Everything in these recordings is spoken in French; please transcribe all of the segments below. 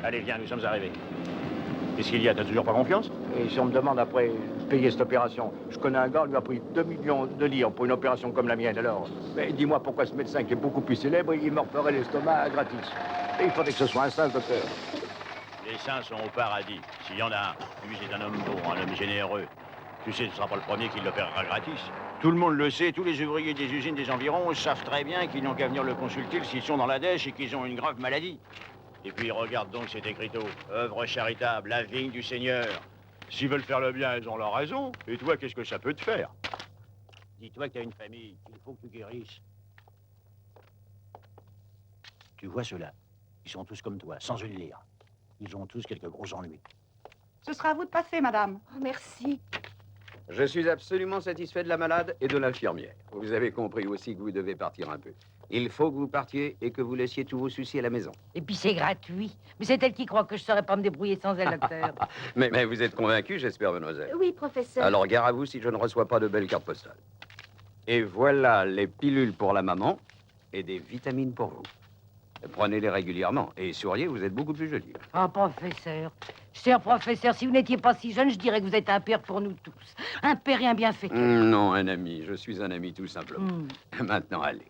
Allez, viens, nous sommes arrivés. Qu'est-ce qu'il y a? T'as toujours pas confiance? Et si on me demande après de payer cette opération, je connais un gars, lui a pris 2 millions de livres pour une opération comme la mienne, alors. Mais dis-moi pourquoi ce médecin qui est beaucoup plus célèbre, il me referait l'estomac gratis. Et il faudrait que ce soit un sage docteur. Les saints sont au paradis. S'il y en a un, lui c'est un homme bon, un homme généreux. Tu sais, ce ne sera pas le premier qui l'opérera gratis. Tout le monde le sait, tous les ouvriers des usines des environs savent très bien qu'ils n'ont qu'à venir le consulter s'ils sont dans la dèche et qu'ils ont une grave maladie. Et puis regarde donc cet écriteau, œuvre charitable, la vigne du Seigneur. S'ils veulent faire le bien, ils ont leur raison. Et toi, qu'est-ce que ça peut te faire? Dis-toi que tu as une famille, qu'il faut que tu guérisses. Tu vois ceux-là, ils sont tous comme toi, sans une lire. Ils ont tous quelques gros ennuis. Ce sera à vous de passer, madame. Oh, merci. Je suis absolument satisfait de la malade et de l'infirmière. Vous avez compris aussi que vous devez partir un peu. Il faut que vous partiez et que vous laissiez tous vos soucis à la maison. Et puis c'est gratuit. Mais c'est elle qui croit que je saurais pas me débrouiller sans elle, docteur. mais vous êtes convaincu, j'espère, mademoiselle? Oui, professeur. Alors, gare à vous si je ne reçois pas de belles cartes postales. Et voilà les pilules pour la maman et des vitamines pour vous. Prenez-les régulièrement et souriez, vous êtes beaucoup plus jolie. Oh, professeur. Cher professeur, si vous n'étiez pas si jeune, je dirais que vous êtes un père pour nous tous. Un père et un bienfaiteur. Non, un ami. Je suis un ami, tout simplement. Maintenant, allez.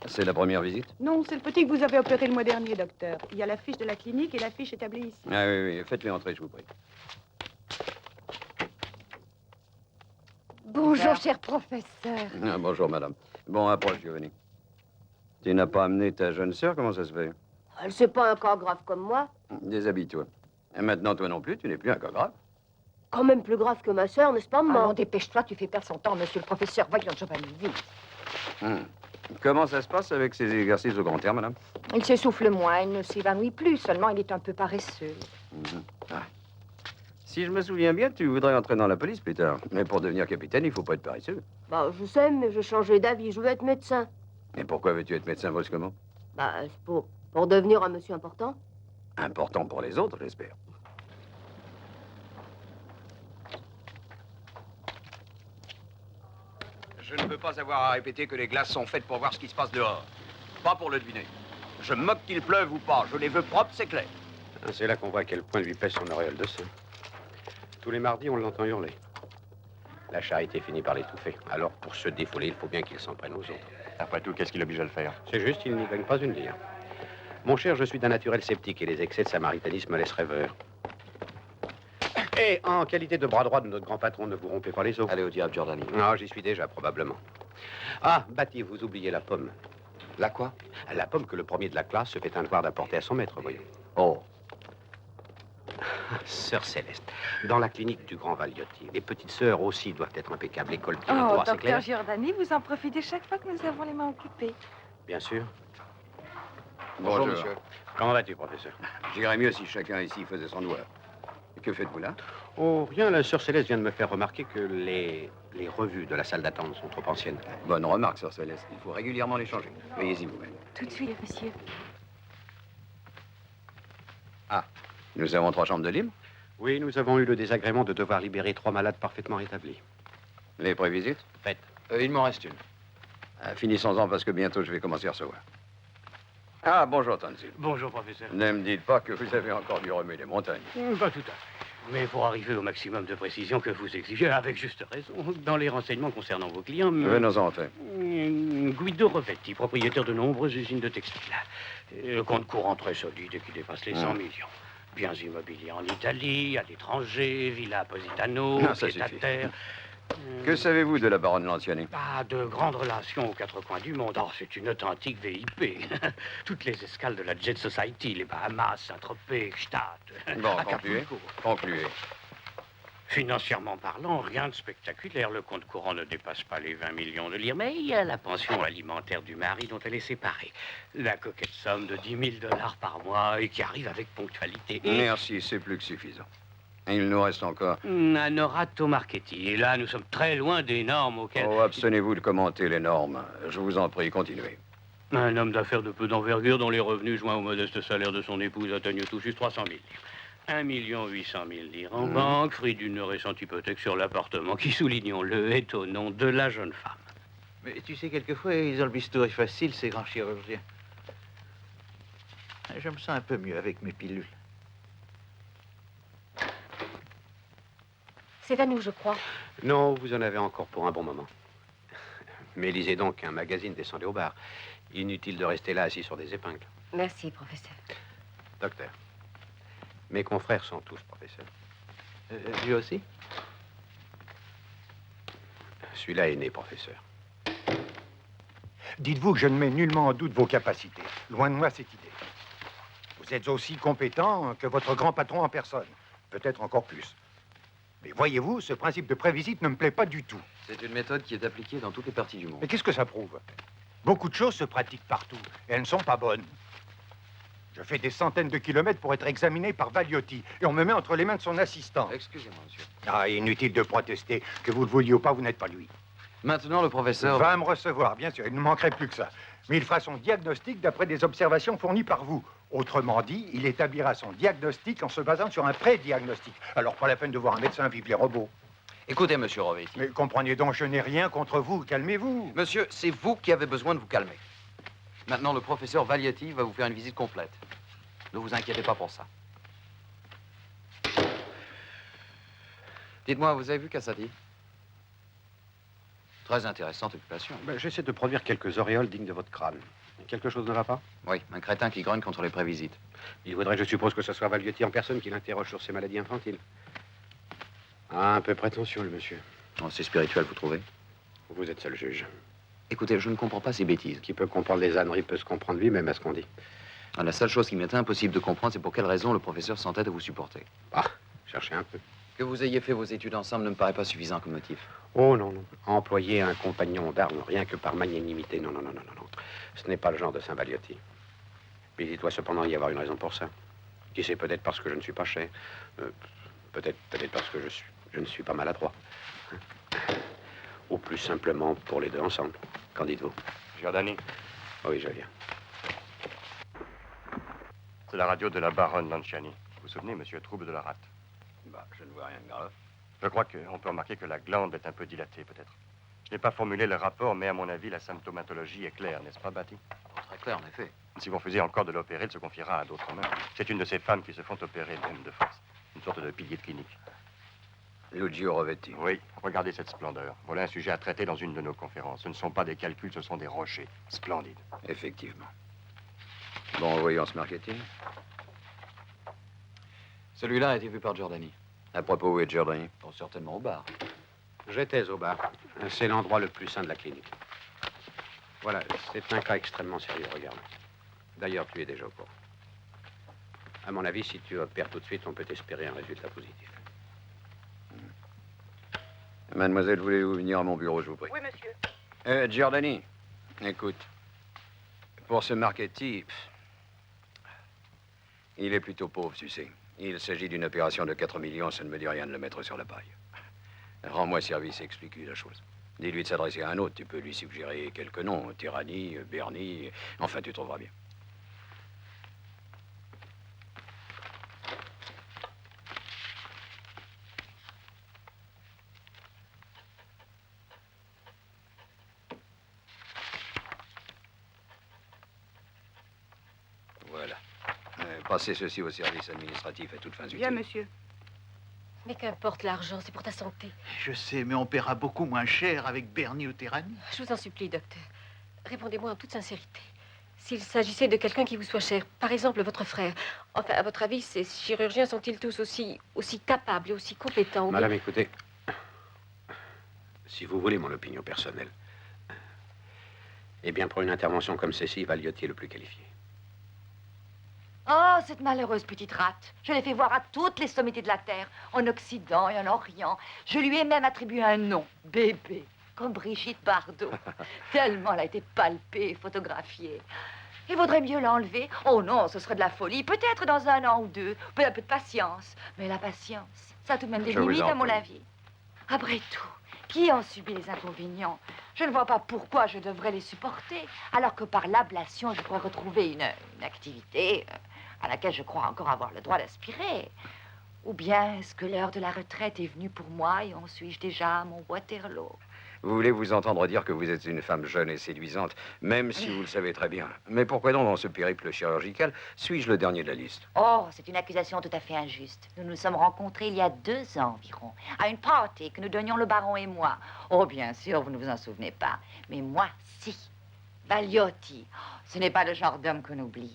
C'est la première visite? Non, c'est le petit que vous avez opéré le mois dernier, docteur. Il y a la fiche de la clinique et la fiche établie ici. Ah oui, oui. Faites-les entrer, je vous prie. Bonjour, cher professeur. Ah, bonjour, madame. Bon, approche, Giovanni. Tu n'as pas amené ta jeune sœur? Comment ça se fait? C'est pas un cas grave comme moi. Déshabille-toi. Et maintenant, toi non plus, tu n'es plus un cas grave. Quand même plus grave que ma sœur, n'est-ce pas, maman? Allons, dépêche-toi, tu fais perdre son temps, monsieur le professeur. Voyons, Giovanni, vite. Comment ça se passe avec ces exercices au grand air, madame? Il s'essouffle moins, il ne s'évanouit plus, seulement il est un peu paresseux. Ah. Si je me souviens bien, tu voudrais entrer dans la police plus tard. Mais pour devenir capitaine, il faut pas être paresseux. Bah, je sais, mais j'ai changé d'avis. Je veux être médecin. Et pourquoi veux-tu être médecin brusquement? Bah, c'est pour devenir un monsieur important. Important pour les autres, j'espère. Je ne veux pas avoir à répéter que les glaces sont faites pour voir ce qui se passe dehors. Pas pour le deviner. Je me moque qu'il pleuve ou pas. Je les veux propres, c'est clair. C'est là qu'on voit à quel point lui pèse son auréole de sang. Tous les mardis, on l'entend hurler. La charité finit par l'étouffer. Alors, pour se défouler, il faut bien qu'il s'en prenne aux autres. Après tout, qu'est-ce qu'il oblige à le faire? C'est juste, il n'y gagne pas une lire. Mon cher, je suis d'un naturel sceptique et les excès de samaritanisme me laissent rêveur. Et en qualité de bras droit de notre grand patron, ne vous rompez pas les os. Allez au diable, Giordani. Non, j'y suis déjà, probablement. Ah, Batty, vous oubliez la pomme. La quoi? La pomme que le premier de la classe se fait un devoir d'apporter à son maître, voyons. Oh. Sœur Céleste, dans la clinique du Grand Valiotti, les petites sœurs aussi doivent être impeccables. École pied Oh, droit, c'est docteur clair? Giordani, vous en profitez chaque fois que nous avons les mains occupées. Bien sûr. Bonjour, monsieur. Comment vas-tu, professeur? J'irais mieux si chacun ici faisait son devoir. Que faites-vous là? Oh, rien, la sœur Céleste vient de me faire remarquer que les revues de la salle d'attente sont trop anciennes. Bonne remarque, sœur Céleste. Il faut régulièrement les changer. Veuillez-y vous-même. Tout de suite, monsieur. Ah, nous avons 3 chambres de libre? Oui, nous avons eu le désagrément de devoir libérer 3 malades parfaitement rétablis. Les prévisites? Faites. Il m'en reste une. Finissons-en parce que bientôt je vais commencer à recevoir. Ah, bonjour, Tanzil. Bonjour, professeur. Ne me dites pas que vous avez encore dû remuer les montagnes. Pas tout à fait. Mais pour arriver au maximum de précision que vous exigez, avec juste raison, dans les renseignements concernant vos clients... Venons-en, enfin. Guido Rovetti, propriétaire de nombreuses usines de textiles. Compte courant très solide et qui dépasse les 100 millions. Biens immobiliers en Italie, à l'étranger, Villa Positano, ça pied à suffit. terre. Que savez-vous de la baronne Lanciani? Ah, de grandes relations aux 4 coins du monde. Oh, c'est une authentique VIP. Toutes les escales de la Jet Society, les Bahamas, Saint-Tropez, Gstaad. Bon, Acapulco. concluez. Financièrement parlant, rien de spectaculaire. Le compte courant ne dépasse pas les 20 millions de lire. Mais il y a la pension alimentaire du mari dont elle est séparée. La coquette somme de 10 000 $ par mois et qui arrive avec ponctualité. Et Merci, c'est plus que suffisant. Il nous reste encore... Anorato Marchetti. Et là, nous sommes très loin des normes auxquelles... Oh, abstenez-vous de commenter les normes. Je vous en prie, continuez. Un homme d'affaires de peu d'envergure dont les revenus joints au modeste salaire de son épouse atteignent tout juste 300 000 livres. 1 800 000 livres en banque, fruit d'une récente hypothèque sur l'appartement qui, soulignons-le, est au nom de la jeune femme. Mais tu sais, quelquefois, ils ont le bistouri facile, ces grands chirurgiens. Et je me sens un peu mieux avec mes pilules. C'est à nous, je crois. Non, vous en avez encore pour un bon moment. Mais lisez donc un magazine, descendez au bar. Inutile de rester là assis sur des épingles. Merci, professeur. Docteur, mes confrères sont tous professeurs. Lui aussi? Celui-là est né professeur. Dites-vous que je ne mets nullement en doute vos capacités. Loin de moi cette idée. Vous êtes aussi compétent que votre grand patron en personne. Peut-être encore plus. Mais voyez-vous, ce principe de prévisite ne me plaît pas du tout. C'est une méthode qui est appliquée dans toutes les parties du monde. Mais qu'est-ce que ça prouve? Beaucoup de choses se pratiquent partout, et elles ne sont pas bonnes. Je fais des centaines de kilomètres pour être examiné par Valiotti, et on me met entre les mains de son assistant. Excusez-moi, monsieur. Ah, inutile de protester. Que vous le vouliez ou pas, vous n'êtes pas lui. Maintenant, le professeur... Va me recevoir, bien sûr, il ne manquerait plus que ça. Mais il fera son diagnostic d'après des observations fournies par vous. Autrement dit, il établira son diagnostic en se basant sur un pré-diagnostic. Alors, pas la peine de voir un médecin, vive les robots. Écoutez, monsieur Rovetti. Mais comprenez donc, je n'ai rien contre vous, calmez-vous. Monsieur, c'est vous qui avez besoin de vous calmer. Maintenant, le professeur Valietti va vous faire une visite complète. Ne vous inquiétez pas pour ça. Dites-moi, vous avez vu Cassati? Très intéressante occupation. Ben, j'essaie de produire quelques auréoles dignes de votre crâne. Quelque chose ne va pas? Oui, un crétin qui grogne contre les prévisites. Il faudrait, je suppose, que ce soit Valietti en personne qui l'interroge sur ses maladies infantiles. Ah, un peu prétentieux, le monsieur. Oh, c'est spirituel, vous trouvez? Vous êtes seul juge. Écoutez, je ne comprends pas ces bêtises. Qui peut comprendre les âneries peut se comprendre lui-même à ce qu'on dit. Ah, la seule chose qui m'est impossible de comprendre, c'est pour quelle raison le professeur s'entête à vous supporter. Ah, cherchez un peu. Que vous ayez fait vos études ensemble ne me paraît pas suffisant comme motif. Oh non, non. Employer un compagnon d'armes rien que par magnanimité, non, non, non, non, non, non. Ce n'est pas le genre de Saint-Valiotti. Mais il doit cependant y avoir une raison pour ça. Qui sait, peut-être parce que je ne suis pas cher. Peut-être parce que je ne suis pas maladroit. Ou plus simplement pour les deux ensemble. Qu'en dites-vous? Giordani, Oui, je viens. c'est la radio de la baronne Lanciani. Vous vous souvenez, monsieur Trouble de la rate? Bah, je ne vois rien de grave. Je crois qu'on peut remarquer que la glande est un peu dilatée, peut-être. Je n'ai pas formulé le rapport, mais à mon avis, la symptomatologie est claire, n'est-ce pas, Batty? Très clair, en effet. Si vous refusez encore de l'opérer, elle se confiera à d'autres mains. C'est une de ces femmes qui se font opérer, même de force. Une sorte de pilier de clinique. Lucio Rovetti. Oui, regardez cette splendeur. Voilà un sujet à traiter dans une de nos conférences. Ce ne sont pas des calculs, ce sont des rochers. Splendides. Effectivement. Bon, voyons ce marketing. Celui-là a été vu par Giordani. À propos, où est Giordani? Oh, certainement au bar. J'étais au bar. C'est l'endroit le plus sain de la clinique. Voilà, c'est un cas extrêmement sérieux, regarde. D'ailleurs, tu es déjà au courant. À mon avis, si tu opères tout de suite, on peut espérer un résultat positif. Mademoiselle, voulez-vous venir à mon bureau, je vous prie? Oui, monsieur. Giordani, écoute. Pour ce Marchetti, il est plutôt pauvre, tu sais. Il s'agit d'une opération de 4 millions, ça ne me dit rien de le mettre sur la paille. Rends-moi service et explique-lui la chose. Dis-lui de s'adresser à un autre. Tu peux lui suggérer quelques noms. Tyrannie, Bernie, enfin, tu trouveras bien. Voilà. Passez ceci au service administratif à toute fin utile. Bien, monsieur. Mais qu'importe l'argent, c'est pour ta santé. Je sais, mais on paiera beaucoup moins cher avec Bernie ou Terrani. Je vous en supplie, docteur. Répondez-moi en toute sincérité. S'il s'agissait de quelqu'un qui vous soit cher, par exemple votre frère, enfin, à votre avis, ces chirurgiens sont-ils tous aussi capables et aussi compétents ou bien- Madame, écoutez, si vous voulez mon opinion personnelle, eh bien, pour une intervention comme celle-ci, Valiotti est le plus qualifié. Oh, cette malheureuse petite rate. Je l'ai fait voir à toutes les sommités de la Terre, en Occident et en Orient. Je lui ai même attribué un nom, bébé, comme Brigitte Bardot. Tellement elle a été palpée, photographiée. Il vaudrait mieux l'enlever. Oh non, ce serait de la folie. Peut-être dans 1 an ou 2. Un peu de patience. Mais la patience, ça a tout de même des Je vous limites, en à mon prie. avis. Après tout, qui en subit les inconvénients? Je ne vois pas pourquoi je devrais les supporter, alors que par l'ablation, je pourrais retrouver une activité à laquelle je crois encore avoir le droit d'aspirer. Ou bien est-ce que l'heure de la retraite est venue pour moi et en suis-je déjà à mon Waterloo? Vous voulez vous entendre dire que vous êtes une femme jeune et séduisante, même si vous le savez très bien. Mais pourquoi donc, dans ce périple chirurgical, suis-je le dernier de la liste? Oh, c'est une accusation tout à fait injuste. Nous nous sommes rencontrés il y a 2 ans environ, à une party que nous donnions le baron et moi. Oh, bien sûr, vous ne vous en souvenez pas. Mais moi, si. Valiotti, ce n'est pas le genre d'homme qu'on oublie.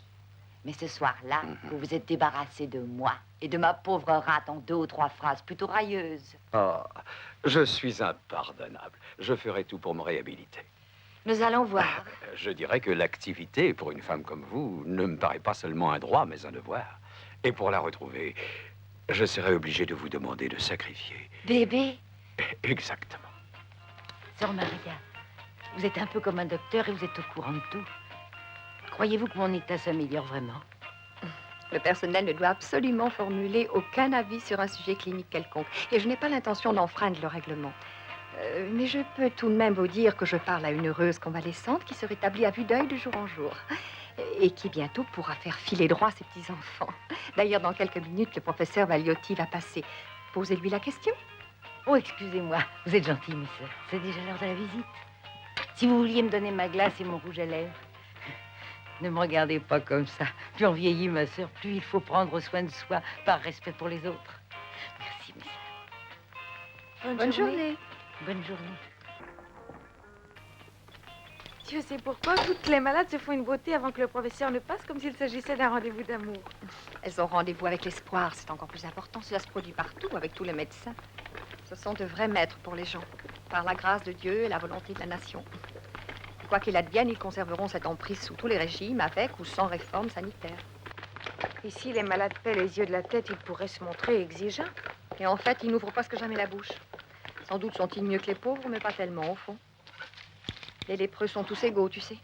Mais ce soir-là, vous vous êtes débarrassé de moi et de ma pauvre rate en 2 ou 3 phrases plutôt railleuses. Oh, je suis impardonnable. Je ferai tout pour me réhabiliter. Nous allons voir. Je dirais que l'activité, pour une femme comme vous, ne me paraît pas seulement un droit, mais un devoir. Et pour la retrouver, je serai obligé de vous demander de sacrifier. Bébé? Exactement. Sœur Maria, vous êtes un peu comme un docteur et vous êtes au courant de tout. Croyez-vous que mon état s'améliore vraiment? Le personnel ne doit absolument formuler aucun avis sur un sujet clinique quelconque. Et je n'ai pas l'intention d'enfreindre le règlement. Mais je peux tout de même vous dire que je parle à une heureuse convalescente qui se rétablit à vue d'œil de jour en jour. Et qui bientôt pourra faire filer droit ses petits-enfants. D'ailleurs, dans quelques minutes, le professeur Valiotti va passer. Posez-lui la question. Oh, excusez-moi, vous êtes gentille, mes sœurs. C'est déjà l'heure de la visite. Si vous vouliez me donner ma glace et mon rouge à lèvres. Ne me regardez pas comme ça. Plus on vieillit, ma sœur, plus il faut prendre soin de soi par respect pour les autres. Merci, mes sœurs. Bonne journée. Bonne journée. Dieu sait pourquoi toutes les malades se font une beauté avant que le professeur ne passe, comme s'il s'agissait d'un rendez-vous d'amour. Elles ont rendez-vous avec l'espoir. C'est encore plus important. Cela se produit partout, avec tous les médecins. Ce sont de vrais maîtres pour les gens, par la grâce de Dieu et la volonté de la nation. Quoi qu'il advienne, ils conserveront cette emprise sous tous les régimes, avec ou sans réforme sanitaire. Et si les malades paient les yeux de la tête, ils pourraient se montrer exigeants. Et en fait, ils n'ouvrent presque jamais la bouche. Sans doute sont-ils mieux que les pauvres, mais pas tellement, au fond. Les lépreux sont tous égaux, tu sais.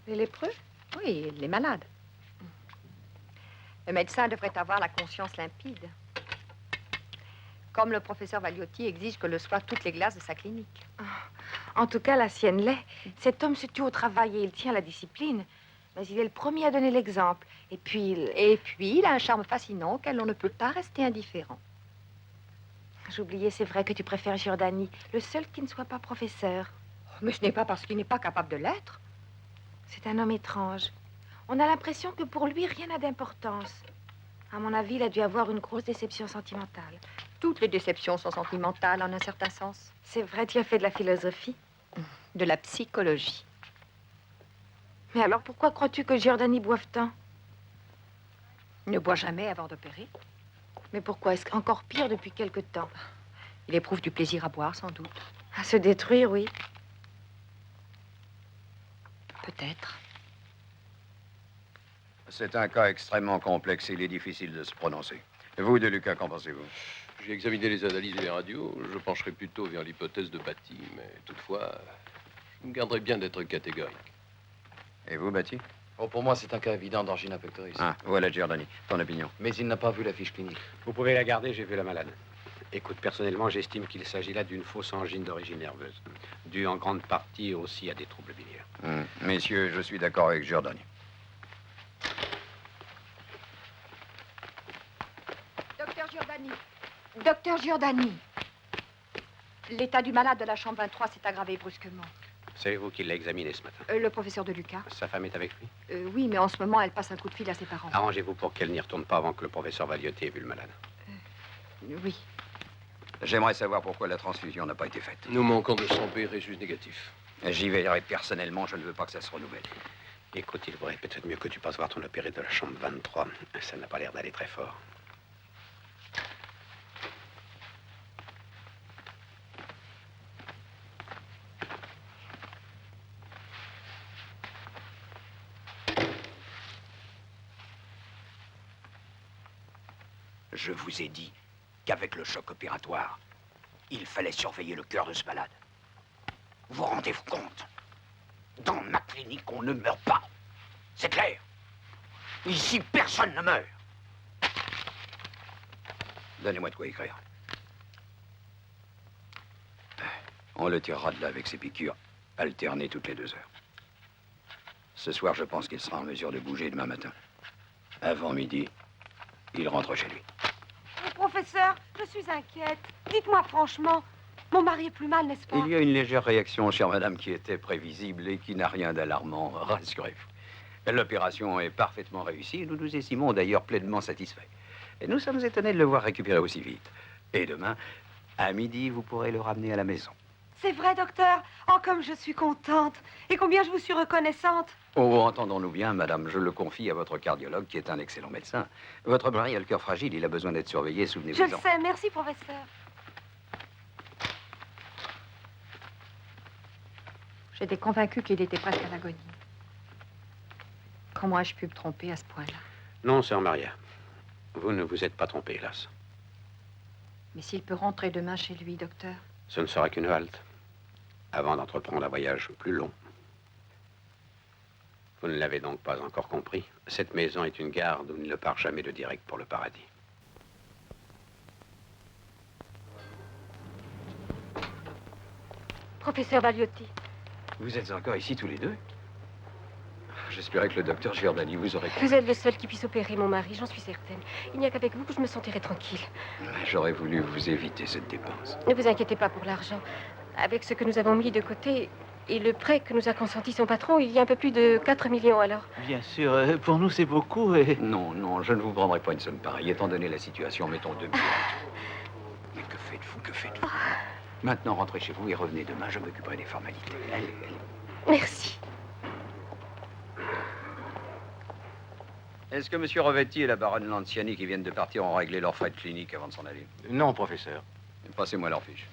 Les lépreux? Oui, les malades. Le médecin devrait avoir la conscience limpide. Comme le professeur Valiotti exige que le soient toutes les glaces de sa clinique. En tout cas, la sienne l'est. Cet homme se tue au travail et il tient la discipline. Mais il est le premier à donner l'exemple. Et puis, il a un charme fascinant auquel on ne peut pas rester indifférent. J'oubliais, c'est vrai que tu préfères Giordani, le seul qui ne soit pas professeur. Mais ce n'est pas parce qu'il n'est pas capable de l'être. C'est un homme étrange. On a l'impression que pour lui, rien n'a d'importance. À mon avis, il a dû avoir une grosse déception sentimentale. Toutes les déceptions sont sentimentales, en un certain sens. C'est vrai, tu as fait de la philosophie. De la psychologie. Mais alors, pourquoi crois-tu que Giordani boive tant? Il ne boit jamais avant d'opérer. Mais pourquoi? Est-ce encore pire depuis quelque temps? Il éprouve du plaisir à boire, sans doute. À se détruire, oui. Peut-être. C'est un cas extrêmement complexe et il est difficile de se prononcer. Vous, De Luca, qu'en pensez-vous? J'ai examiné les analyses et les radios. Je pencherai plutôt vers l'hypothèse de Batty, mais toutefois, je me garderai bien d'être catégorique. Et vous, Batty? Oh, pour moi, c'est un cas évident d'angina pectoris. Ah, voilà Giordani. Ton opinion? Mais il n'a pas vu la fiche clinique. Vous pouvez la garder, j'ai vu la malade. Écoute, personnellement, j'estime qu'il s'agit là d'une fausse angine d'origine nerveuse, due en grande partie aussi à des troubles biliaires. Messieurs, je suis d'accord avec Giordani. Docteur Giordani. Docteur Giordani. L'état du malade de la chambre 23 s'est aggravé brusquement. Savez-vous qu'il l'a examiné ce matin? Le professeur De Luca. Sa femme est avec lui? Oui, mais en ce moment, elle passe un coup de fil à ses parents. Arrangez-vous pour qu'elle n'y retourne pas avant que le professeur Valiotti ait vu le malade. Oui. J'aimerais savoir pourquoi la transfusion n'a pas été faite. Nous manquons de sang B Rhésus négatif. J'y verrai personnellement, je ne veux pas que ça se renouvelle. Écoute, il vaudrait peut-être mieux que tu passes voir ton opéré de la chambre 23. Ça n'a pas l'air d'aller très fort. Je vous ai dit qu'avec le choc opératoire, il fallait surveiller le cœur de ce malade. Vous rendez-vous compte? Dans ma clinique, on ne meurt pas. C'est clair. Ici, personne ne meurt. Donnez-moi de quoi écrire. On le tirera de là avec ses piqûres, alternées toutes les 2 heures. Ce soir, je pense qu'il sera en mesure de bouger demain matin. Avant midi, il rentre chez lui. Professeur, je suis inquiète. Dites-moi franchement, Mon mari est plus mal, n'est-ce pas? Il y a une légère réaction, chère madame, qui était prévisible et qui n'a rien d'alarmant, rassurez-vous. L'opération est parfaitement réussie. Nous nous estimons d'ailleurs pleinement satisfaits. Et nous sommes étonnés de le voir récupérer aussi vite. Et demain, à midi, vous pourrez le ramener à la maison. C'est vrai, docteur. Oh, comme je suis contente. Et combien je vous suis reconnaissante. Oh, entendons-nous bien, madame, je le confie à votre cardiologue, qui est un excellent médecin. Votre mari a le cœur fragile, il a besoin d'être surveillé, souvenez-vous-en. Je le sais, merci, professeur. J'étais convaincue qu'il était presque à l'agonie. Comment ai-je pu me tromper à ce point-là? Non, sœur Maria. Vous ne vous êtes pas trompée, hélas. Mais s'il peut rentrer demain chez lui, docteur? Ce ne sera qu'une halte, avant d'entreprendre un voyage plus long. Vous ne l'avez donc pas encore compris. Cette maison est une gare d'où il ne part jamais de direct pour le paradis. Professeur Valiotti. Vous êtes encore ici tous les deux? J'espérais que le docteur Giordani vous aurait... Vous êtes le seul qui puisse opérer mon mari, j'en suis certaine. Il n'y a qu'avec vous que je me sentirai tranquille. J'aurais voulu vous éviter cette dépense. Ne vous inquiétez pas pour l'argent. Avec ce que nous avons mis de côté et le prêt que nous a consenti son patron, il y a un peu plus de 4 millions alors. Bien sûr, pour nous c'est beaucoup et... Non, non, je ne vous prendrai pas une somme pareille. Étant donné la situation, mettons 2 millions. Mais que faites-vous, que faites-vous? Maintenant, rentrez chez vous et revenez demain, je m'occuperai des formalités. Allez, allez. Merci. Est-ce que M. Rovetti et la baronne Lanciani qui viennent de partir ont réglé leurs frais de clinique avant de s'en aller? Non, professeur. Passez-moi leur fiche.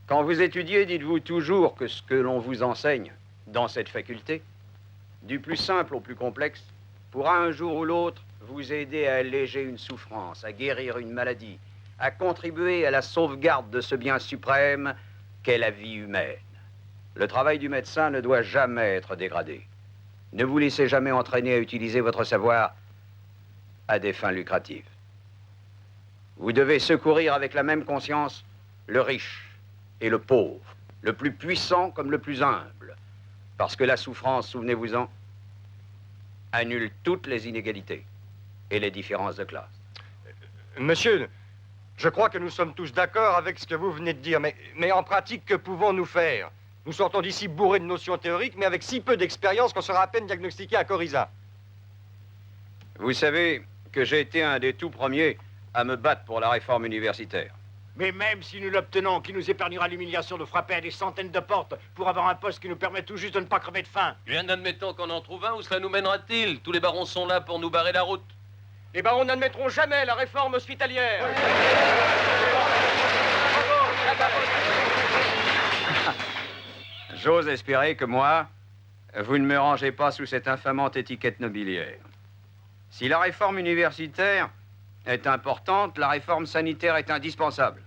Quand vous étudiez, dites-vous toujours que ce que l'on vous enseigne dans cette faculté, du plus simple au plus complexe, pourra un jour ou l'autre vous aider à alléger une souffrance, à guérir une maladie, à contribuer à la sauvegarde de ce bien suprême qu'est la vie humaine. Le travail du médecin ne doit jamais être dégradé. Ne vous laissez jamais entraîner à utiliser votre savoir à des fins lucratives. Vous devez secourir avec la même conscience le riche et le pauvre, le plus puissant comme le plus humble, parce que la souffrance, souvenez-vous-en, annule toutes les inégalités et les différences de classe. Monsieur, je crois que nous sommes tous d'accord avec ce que vous venez de dire, mais en pratique, que pouvons-nous faire? Nous sortons d'ici bourrés de notions théoriques, mais avec si peu d'expérience qu'on sera à peine diagnostiqué à Corizat. Vous savez que j'ai été un des tout premiers à me battre pour la réforme universitaire. Mais même si nous l'obtenons, qui nous épargnera l'humiliation de frapper à des centaines de portes pour avoir un poste qui nous permet tout juste de ne pas crever de faim. Bien, admettons qu'on en trouve un, où cela nous mènera-t-il? Tous les barons sont là pour nous barrer la route. Les barons n'admettront jamais la réforme hospitalière. J'ose espérer que moi, vous ne me rangez pas sous cette infamante étiquette nobiliaire. Si la réforme universitaire est importante, la réforme sanitaire est indispensable.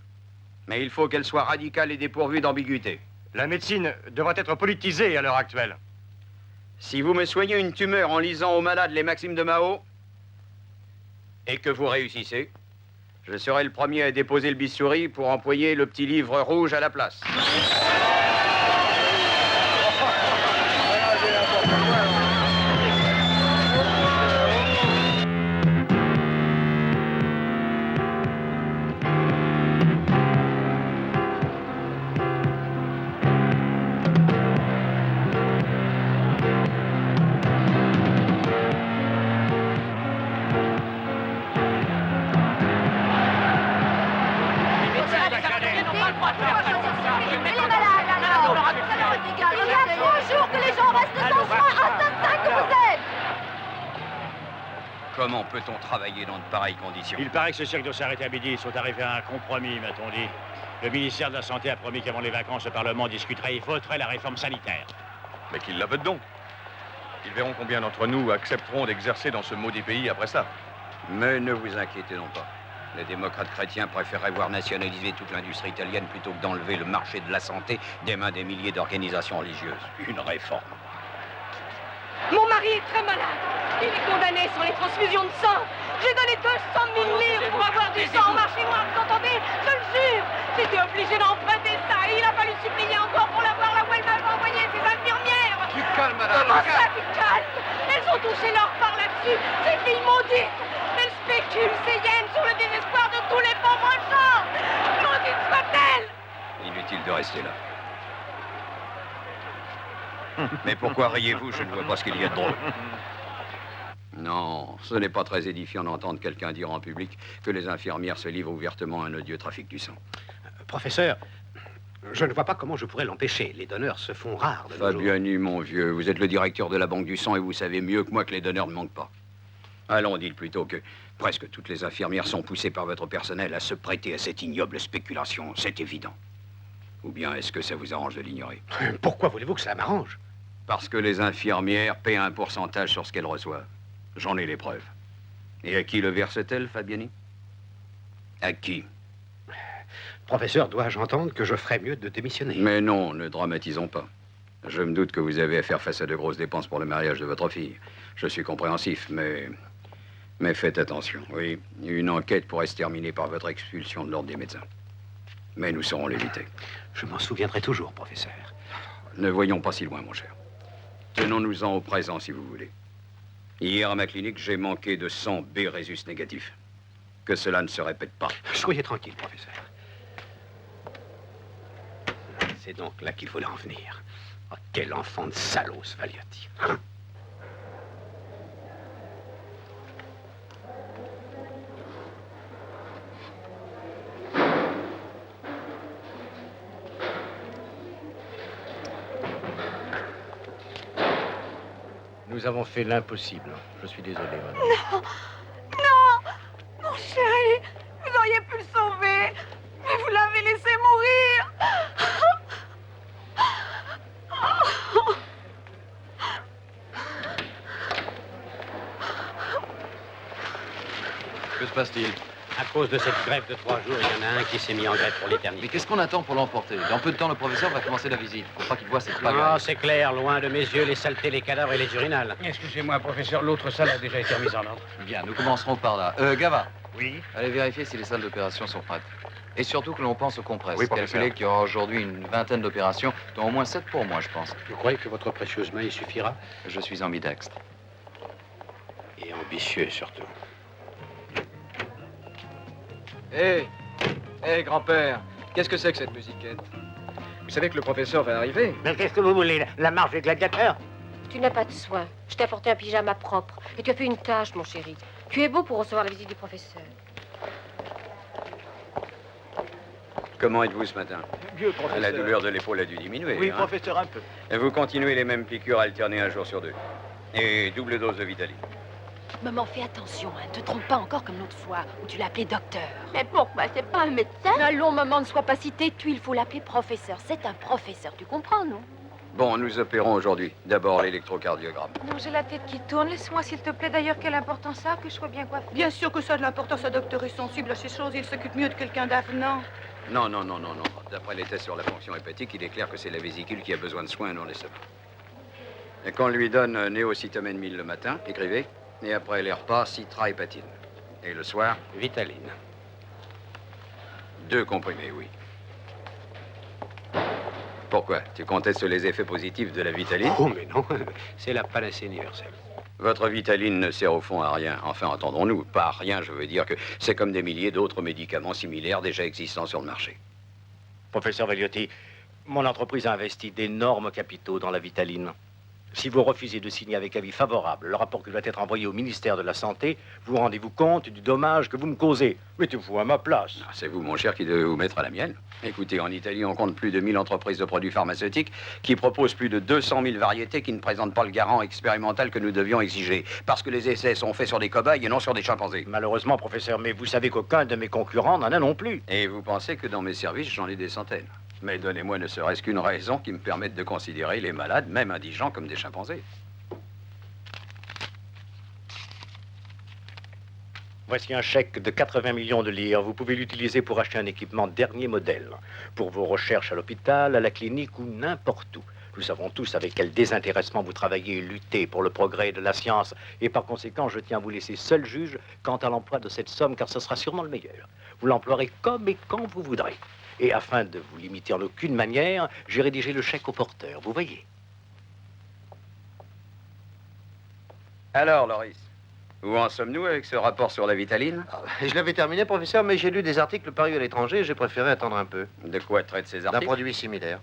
Mais il faut qu'elle soit radicale et dépourvue d'ambiguïté. La médecine devrait être politisée à l'heure actuelle. Si vous me soignez une tumeur en lisant aux malades les maximes de Mao, et que vous réussissez, je serai le premier à déposer le bistouri pour employer le petit livre rouge à la place. Comment peut-on travailler dans de pareilles conditions? Il paraît que ce cirque doit s'arrêter à midi. Ils sont arrivés à un compromis, m'a-t-on dit. Le ministère de la Santé a promis qu'avant les vacances, le Parlement discuterait et voterait la réforme sanitaire. Mais qu'ils la votent donc. Ils verront combien d'entre nous accepteront d'exercer dans ce maudit pays après ça. Mais ne vous inquiétez non pas. Les démocrates chrétiens préféreraient voir nationaliser toute l'industrie italienne plutôt que d'enlever le marché de la santé des mains des milliers d'organisations religieuses. Une réforme. Mon mari est très malade. Il est condamné sur les transfusions de sang. J'ai donné 200 000 livres pour avoir du sang au marché noir, vous entendez? Je le jure. J'étais obligée d'emprunter ça et il a fallu supplier encore pour l'avoir là où elle m'avait envoyé ses infirmières. Du calme, madame. Comment ça, du calme? Elles ont touché leur part là-dessus. Ces filles maudites. Elles spéculent ces yens sur le désespoir de tous les pauvres gens. Maudites soient-elles. Inutile de rester là. Mais pourquoi riez-vous? Je ne vois pas ce qu'il y a de drôle. Non, ce n'est pas très édifiant d'entendre quelqu'un dire en public que les infirmières se livrent ouvertement à un odieux trafic du sang. Professeur, je ne vois pas comment je pourrais l'empêcher. Les donneurs se font rares de nos jours. Fabiani, mon vieux, vous êtes le directeur de la Banque du Sang et vous savez mieux que moi que les donneurs ne manquent pas. Allons, dites plutôt que presque toutes les infirmières sont poussées par votre personnel à se prêter à cette ignoble spéculation, c'est évident. Ou bien est-ce que ça vous arrange de l'ignorer? Pourquoi voulez-vous que ça m'arrange? Parce que les infirmières paient un pourcentage sur ce qu'elles reçoivent. J'en ai les preuves. Et à qui le verse-t-elle, Fabiani? À qui? Professeur, dois-je entendre que je ferais mieux de démissionner? Mais non, ne dramatisons pas. Je me doute que vous avez à faire face à de grosses dépenses pour le mariage de votre fille. Je suis compréhensif, mais faites attention. Oui, une enquête pourrait se terminer par votre expulsion de l'ordre des médecins. Mais nous saurons l'éviter. Je m'en souviendrai toujours, professeur. Ne voyons pas si loin, mon cher. Tenons-nous-en au présent, si vous voulez. Hier, à ma clinique, j'ai manqué de 100 B résus négatifs. Que cela ne se répète pas. Soyez tranquille, professeur. C'est donc là qu'il fallait en venir. Oh, quel enfant de salaud, ce Valiotti. Hein? Nous avons fait l'impossible. Je suis désolé, madame. Non, non, mon chéri, vous auriez pu le sauver, mais vous l'avez laissé mourir. Que se passe-t-il? À cause de cette grève de 3 jours, il y en a un qui s'est mis en grève pour l'éternité. Mais qu'est-ce qu'on attend pour l'emporter? Dans peu de temps, le professeur va commencer la visite. Faut pas qu'il voie cette Non, bagarre. c'est clair, loin de mes yeux, les saletés, les cadavres et les urinales. Excusez-moi, professeur, l'autre salle a déjà été remise en ordre. Bien, nous commencerons par là. Gava. Oui. Allez vérifier si les salles d'opération sont prêtes. Et surtout que l'on pense aux compresses. Oui, professeur. Calculez qu'il y aura aujourd'hui une vingtaine d'opérations, dont au moins 7 pour moi, je pense. Vous croyez que votre précieuse main y suffira? Je suis ambidextre. Et ambitieux, surtout. Hé, grand-père, qu'est-ce que c'est que cette musiquette? Vous savez que le professeur va arriver? Mais qu'est-ce que vous voulez? La marche des gladiateurs? Tu n'as pas de soin. Je t'ai apporté un pyjama propre. Et tu as fait une tâche, mon chéri. Tu es beau pour recevoir la visite du professeur. Comment êtes-vous ce matin? Mieux, professeur. La douleur de l'épaule a dû diminuer. Oui, hein? professeur, un peu. Et vous continuez les mêmes piqûres alternées un jour sur 2. Et double dose de Vitaline. Maman, fais attention, hein. Ne te trompe pas encore comme l'autre fois, où tu l'as appelé docteur. Mais pourquoi? C'est pas un médecin? Allons, maman, ne sois pas si têtue, il faut l'appeler professeur. C'est un professeur, tu comprends, non? Bon, nous opérons aujourd'hui. D'abord l'électrocardiogramme. Non, j'ai la tête qui tourne. Laisse-moi, s'il te plaît. D'ailleurs, quelle importance ça, que je sois bien coiffée. Bien sûr que ça a de l'importance, un docteur est sensible à ces choses, il s'occupe mieux de quelqu'un d'avenant. Non. D'après les tests sur la fonction hépatique, il est clair que c'est la vésicule qui a besoin de soins, non l'estomac. Et qu'on lui donne néocytomène 1000 le matin, écrivez, et après les repas, citrahépatine. Et le soir, Vitaline. 2 comprimés, oui. Pourquoi? Tu contestes les effets positifs de la Vitaline? Oh, mais non, c'est la panacée universelle. Votre Vitaline ne sert au fond à rien. Enfin, entendons-nous, pas à rien, je veux dire que c'est comme des milliers d'autres médicaments similaires déjà existants sur le marché. Professeur Valiotti, mon entreprise a investi d'énormes capitaux dans la Vitaline. Si vous refusez de signer avec avis favorable le rapport qui doit être envoyé au ministère de la Santé, vous rendez-vous compte du dommage que vous me causez. Mettez-vous à ma place. C'est vous, mon cher, qui devez vous mettre à la mienne. Écoutez, en Italie, on compte plus de 1000 entreprises de produits pharmaceutiques qui proposent plus de 200 000 variétés qui ne présentent pas le garant expérimental que nous devions exiger. Parce que les essais sont faits sur des cobayes et non sur des chimpanzés. Malheureusement, professeur, mais vous savez qu'aucun de mes concurrents n'en a non plus. Et vous pensez que dans mes services, j'en ai des centaines. Mais donnez-moi ne serait-ce qu'une raison qui me permette de considérer les malades, même indigents, comme des chimpanzés. Voici un chèque de 80 millions de lire. Vous pouvez l'utiliser pour acheter un équipement dernier modèle. Pour vos recherches à l'hôpital, à la clinique ou n'importe où. Nous savons tous avec quel désintéressement vous travaillez et luttez pour le progrès de la science. Et par conséquent, je tiens à vous laisser seul juge quant à l'emploi de cette somme, car ce sera sûrement le meilleur. Vous l'emploierez comme et quand vous voudrez. Et afin de vous limiter en aucune manière, j'ai rédigé le chèque au porteur, vous voyez. Alors, Loris, où en sommes-nous avec ce rapport sur la Vitaline? Je l'avais terminé, professeur, mais j'ai lu des articles parus à l'étranger et j'ai préféré attendre un peu. De quoi traitent ces D'un articles? produit similaire.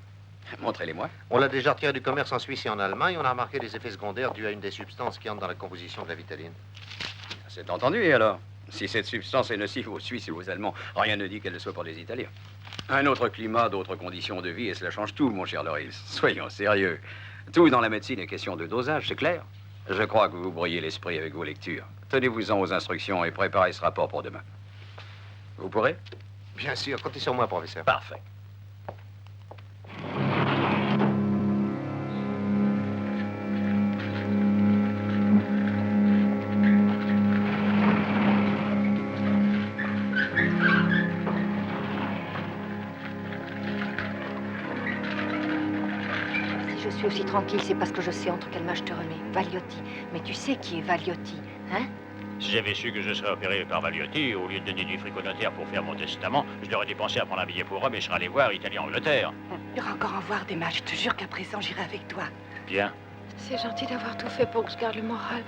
Montrez-les-moi. On l'a déjà retiré du commerce en Suisse et en Allemagne. On a remarqué des effets secondaires dus à une des substances qui entrent dans la composition de la Vitaline. C'est entendu, et alors? Si cette substance est nocive aux Suisses et aux Allemands, rien ne dit qu'elle le soit pour les Italiens. Un autre climat, d'autres conditions de vie, et cela change tout, mon cher Loris. Soyons sérieux. Tout dans la médecine est question de dosage, c'est clair. Je crois que vous brouillez l'esprit avec vos lectures. Tenez-vous-en aux instructions et préparez ce rapport pour demain. Vous pourrez? Bien sûr, comptez sur moi, professeur. Parfait. Si je suis aussi tranquille, c'est parce que je sais entre quelles mains je te remets. Valiotti. Mais tu sais qui est Valiotti, hein? Si j'avais su que je serais opéré par Valiotti, au lieu de donner du fric au notaire pour faire mon testament, je l'aurais dépensé à prendre un billet pour Rome et je serais allé voir Italie-Angleterre. Il y aura encore en voir des matchs. Je te jure qu'à présent, j'irai avec toi. Bien. C'est gentil d'avoir tout fait pour que je garde le moral.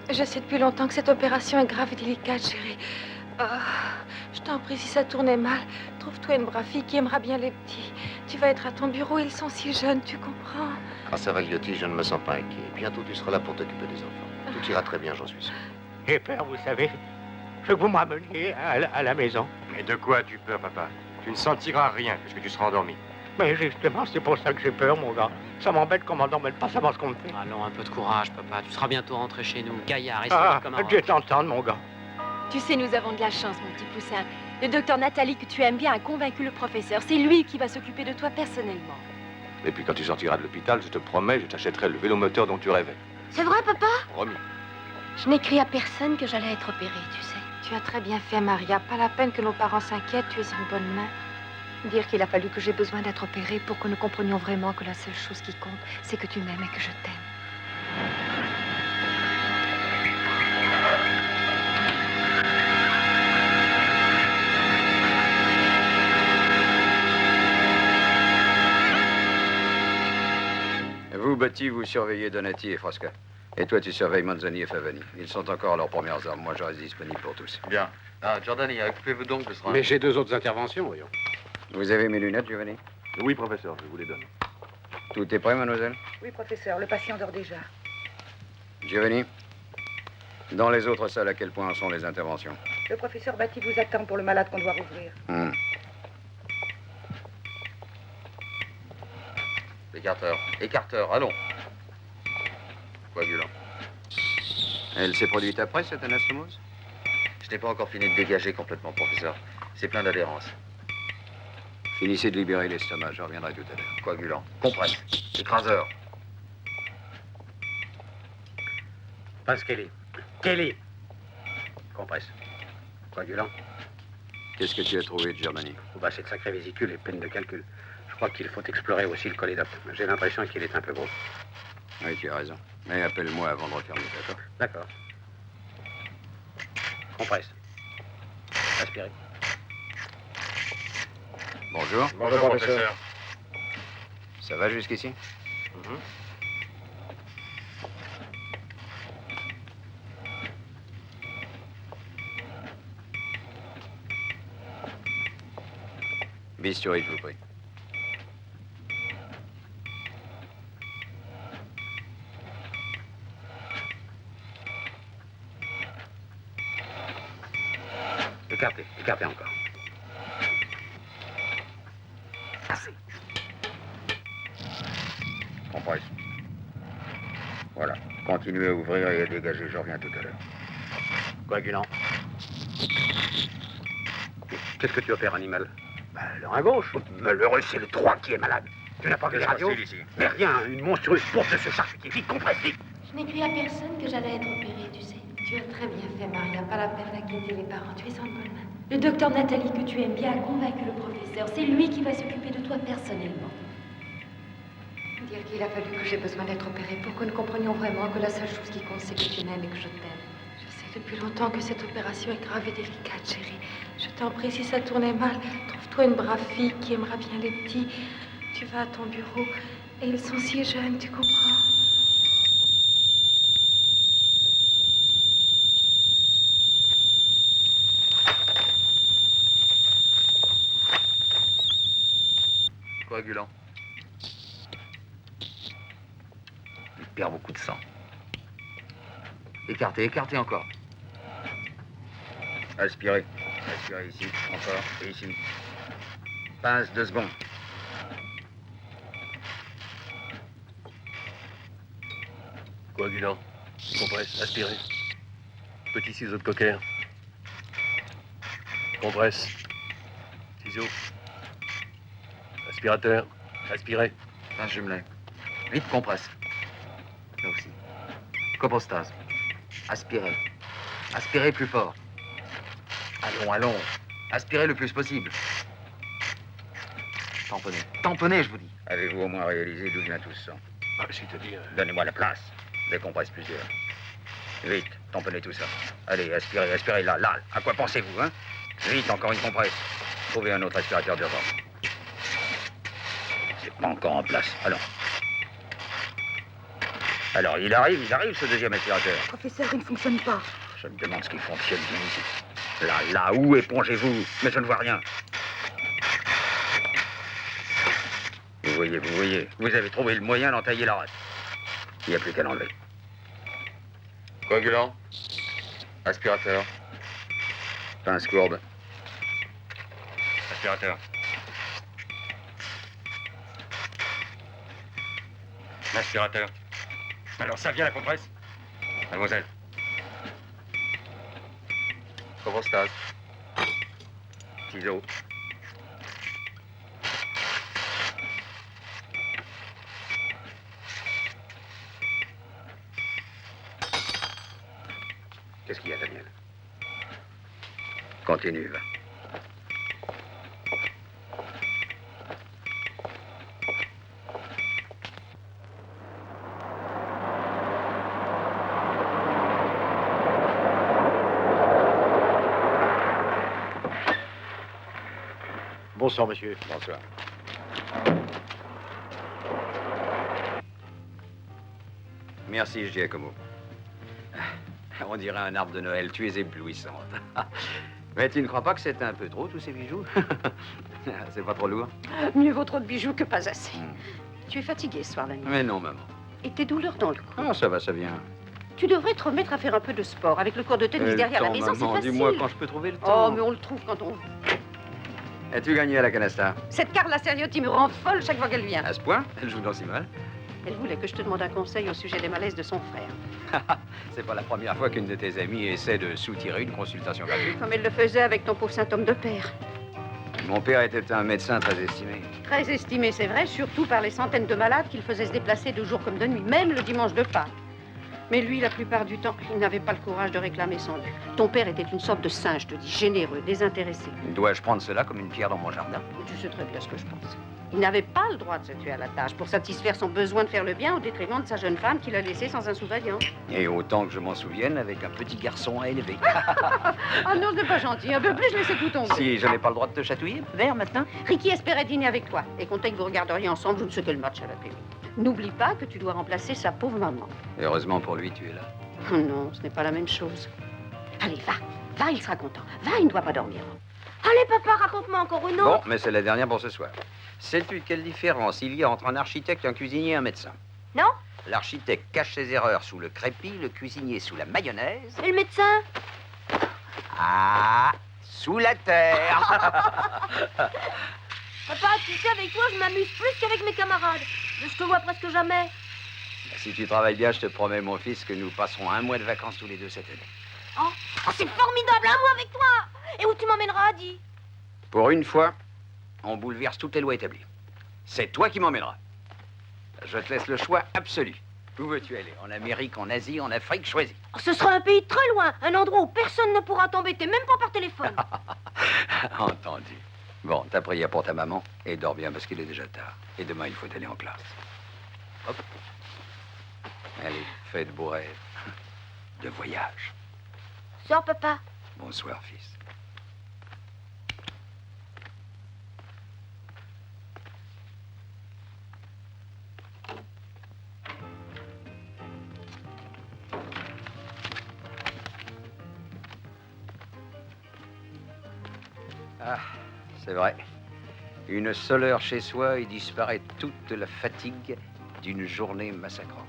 Je sais depuis longtemps que cette opération est grave et délicate, chérie. Je t'en prie, si ça tournait mal, trouve-toi une brave fille qui aimera bien les petits. Tu vas être à ton bureau, ils sont si jeunes, tu comprends? Grâce à Valiotti, je ne me sens pas inquiet. Bientôt, tu seras là pour t'occuper des enfants. Tout ira très bien, j'en suis sûr. J'ai peur, vous savez. Je veux que vous me rameniez à la maison. Mais de quoi as-tu peur, papa? Tu ne sentiras rien puisque tu seras endormi. Mais justement, c'est pour ça que j'ai peur, mon gars. Ça m'embête qu'on m'endorme pas savoir ce qu'on me fait. Allons, un peu de courage, papa. Tu seras bientôt rentré chez nous. Gaillard et Ah, comme un je vais t'entendre, mon gars. Tu sais, nous avons de la chance, mon petit poussin. Le docteur Nathalie, que tu aimes bien, a convaincu le professeur. C'est lui qui va s'occuper de toi personnellement. Et puis quand tu sortiras de l'hôpital, je te promets, je t'achèterai le vélomoteur dont tu rêvais. C'est vrai, papa? Promis. Je n'écris à personne que j'allais être opérée, tu sais. Tu as très bien fait, Maria. Pas la peine que nos parents s'inquiètent, tu es en bonne main. Dire qu'il a fallu que j'ai besoin d'être opérée pour que nous comprenions vraiment que la seule chose qui compte, c'est que tu m'aimes et que je t'aime. Vous, Betty, vous surveillez Donati et Frasca. Et toi, tu surveilles Manzoni et Favani. Ils sont encore à leurs premières armes. Moi, je reste disponible pour tous. Bien. Ah, Giordani, occupez-vous donc de ce Mais j'ai deux autres interventions, voyons. Vous avez mes lunettes, Giovanni? Oui, professeur, je vous les donne. Tout est prêt, mademoiselle? Oui, professeur, le patient dort déjà. Giovanni, dans les autres salles, à quel point en sont les interventions? Le professeur Batty vous attend pour le malade qu'on doit rouvrir. Écarteur, allons. Coagulant. Elle s'est produite après, cette anastomose? Je n'ai pas encore fini de dégager complètement, professeur. C'est plein d'adhérence. Finissez de libérer l'estomac, je reviendrai tout à l'heure. Coagulant, compresse, écraseur. Passe Kelly. Kelly. Compresse. Coagulant. Qu'est-ce que tu as trouvé de Germanie? Oh, bah, cette sacrée vésicule est pleine de calculs. Je crois qu'il faut explorer aussi le cholédoque. J'ai l'impression qu'il est un peu gros. Oui, tu as raison. Mais appelle-moi avant de refermer, d'accord? D'accord. Compresse. Aspirez. Bonjour. Bonjour, professeur. Ça va jusqu'ici? Bistouri, je vous prie. Écartez encore. Assez. Compresse. Voilà. Continuez à ouvrir et à dégager, je reviens tout à l'heure. Coagulant. Qu'est-ce que tu opères, animal? Bah, le rein gauche. Malheureux, c'est le droit qui est malade. Tu n'as pas vu les radios? Mais rien, une monstrueuse porte de ce charcutier. Vite, compresse, vite. Je n'écris à personne que j'allais être opérée, tu sais. Tu as très bien fait, Maria. Pas la peine d'inquiéter les parents. Tu es en bonne main. Le docteur Nathalie, que tu aimes bien, a convaincu le professeur. C'est lui qui va s'occuper de toi personnellement. Dire qu'il a fallu que j'ai besoin d'être opérée pour que nous comprenions vraiment que la seule chose qui compte, c'est que tu m'aimes et que je t'aime. Je sais depuis longtemps que cette opération est grave et délicate, chérie. Je t'en prie, si ça tournait mal, trouve-toi une brave fille qui aimera bien les petits. Tu vas à ton bureau et ils sont si jeunes, tu comprends? Coagulant. Il perd beaucoup de sang. Écartez, écartez encore. Aspirez. Aspirez ici, encore, et ici. Passe 2 secondes. Coagulant. Compresse. Aspirez. Petit ciseau de cocker. Compresse. Ciseau. Aspirateur. Aspirez. Passe jumelé. Vite, compresse. Là aussi. Copostase. Aspirez. Aspirez plus fort. Allons, allons. Aspirez le plus possible. Tamponnez. Tamponnez, je vous dis. Avez-vous au moins réalisé d'où vient tout ce sang? C'est-à-dire... Donnez-moi la place. Décompresse plusieurs. Vite, tamponnez tout ça. Allez, aspirez, aspirez, là, là. À quoi pensez-vous, hein? Vite, encore une compresse. Trouvez un autre aspirateur d'urgence. C'est pas encore en place. Alors, il arrive, ce deuxième aspirateur. Professeur, il ne fonctionne pas. Je me demande ce qui fonctionne bien ici. Là, où épongez-vous? Mais je ne vois rien. Vous voyez. Vous avez trouvé le moyen d'entailler la rate. Il n'y a plus qu'à l'enlever. Coagulant. Aspirateur. Pince courbe. Aspirateur. L'aspirateur. Alors ça vient la compresse? Mademoiselle. Copostase. Ciseaux. Qu'est-ce qu'il y a, Daniel? Continue, va. Bonsoir, monsieur. Bonsoir. Merci, Giacomo. On dirait un arbre de Noël, tu es éblouissante. Mais tu ne crois pas que c'est un peu trop, tous ces bijoux? C'est pas trop lourd? Mieux vaut trop de bijoux que pas assez. Tu es fatigué ce soir la nuit. Mais non, maman. Et tes douleurs dans le cou. Ah, ça va, ça vient. Tu devrais te remettre à faire un peu de sport. Avec le cours de tennis derrière la maison, c'est facile. Dis-moi quand je peux trouver le temps. Oh, mais on le trouve quand on... As-tu gagné à la canasta? Cette Carla Seriotti me rend folle chaque fois qu'elle vient. À ce point? Elle joue dans si mal. Elle voulait que je te demande un conseil au sujet des malaises de son frère. C'est pas la première fois qu'une de tes amies essaie de soutirer une consultation gratuite. Comme elle le faisait avec ton pauvre symptôme de père. Mon père était un médecin très estimé. Très estimé, c'est vrai, surtout par les centaines de malades qu'il faisait se déplacer de jour comme de nuit, même le dimanche de Pâques. Mais lui, la plupart du temps, il n'avait pas le courage de réclamer son dû. Ton père était une sorte de saint, je te dis, généreux, désintéressé. Dois-je prendre cela comme une pierre dans mon jardin? Tu sais très bien ce que je pense. Il n'avait pas le droit de se tuer à la tâche pour satisfaire son besoin de faire le bien au détriment de sa jeune femme qu'il a laissée sans un sous-vaillant. Et autant que je m'en souvienne, avec un petit garçon à élever. Ah non, c'est pas gentil. Un peu plus, je laissais tout tomber. Si je n'ai pas le droit de te chatouiller, vers maintenant. Ricky espérait dîner avec toi et comptait que vous regarderiez ensemble je ne sais quel match à la télé. N'oublie pas que tu dois remplacer sa pauvre maman. Heureusement pour lui, tu es là. Oh non, ce n'est pas la même chose. Allez, va. Va, il sera content. Va, il ne doit pas dormir. Allez, papa, raconte-moi encore une autre. Bon, mais c'est la dernière pour ce soir. Sais-tu quelle différence il y a entre un architecte, un cuisinier et un médecin? Non? L'architecte cache ses erreurs sous le crépi, le cuisinier sous la mayonnaise. Et le médecin? Ah, sous la terre. Papa, tu sais, avec toi, je m'amuse plus qu'avec mes camarades. Je te vois presque jamais. Si tu travailles bien, je te promets, mon fils, que nous passerons un mois de vacances tous les deux cette année. Oh, c'est formidable, un mois avec toi. Et où tu m'emmèneras, Adi? Pour une fois, on bouleverse toutes les lois établies. C'est toi qui m'emmèneras. Je te laisse le choix absolu. Où veux-tu aller? En Amérique, en Asie, en Afrique? Choisis. Oh, ce sera un pays très loin, un endroit où personne ne pourra t'embêter, même pas par téléphone. Entendu. Bon, ta prière pour ta maman et dors bien parce qu'il est déjà tard. Et demain, il faut aller en classe. Hop. Allez, fais de beaux rêves. De voyage. Sors, papa. Bonsoir, fils. Ah, c'est vrai. Une seule heure chez soi et disparaît toute la fatigue d'une journée massacrante.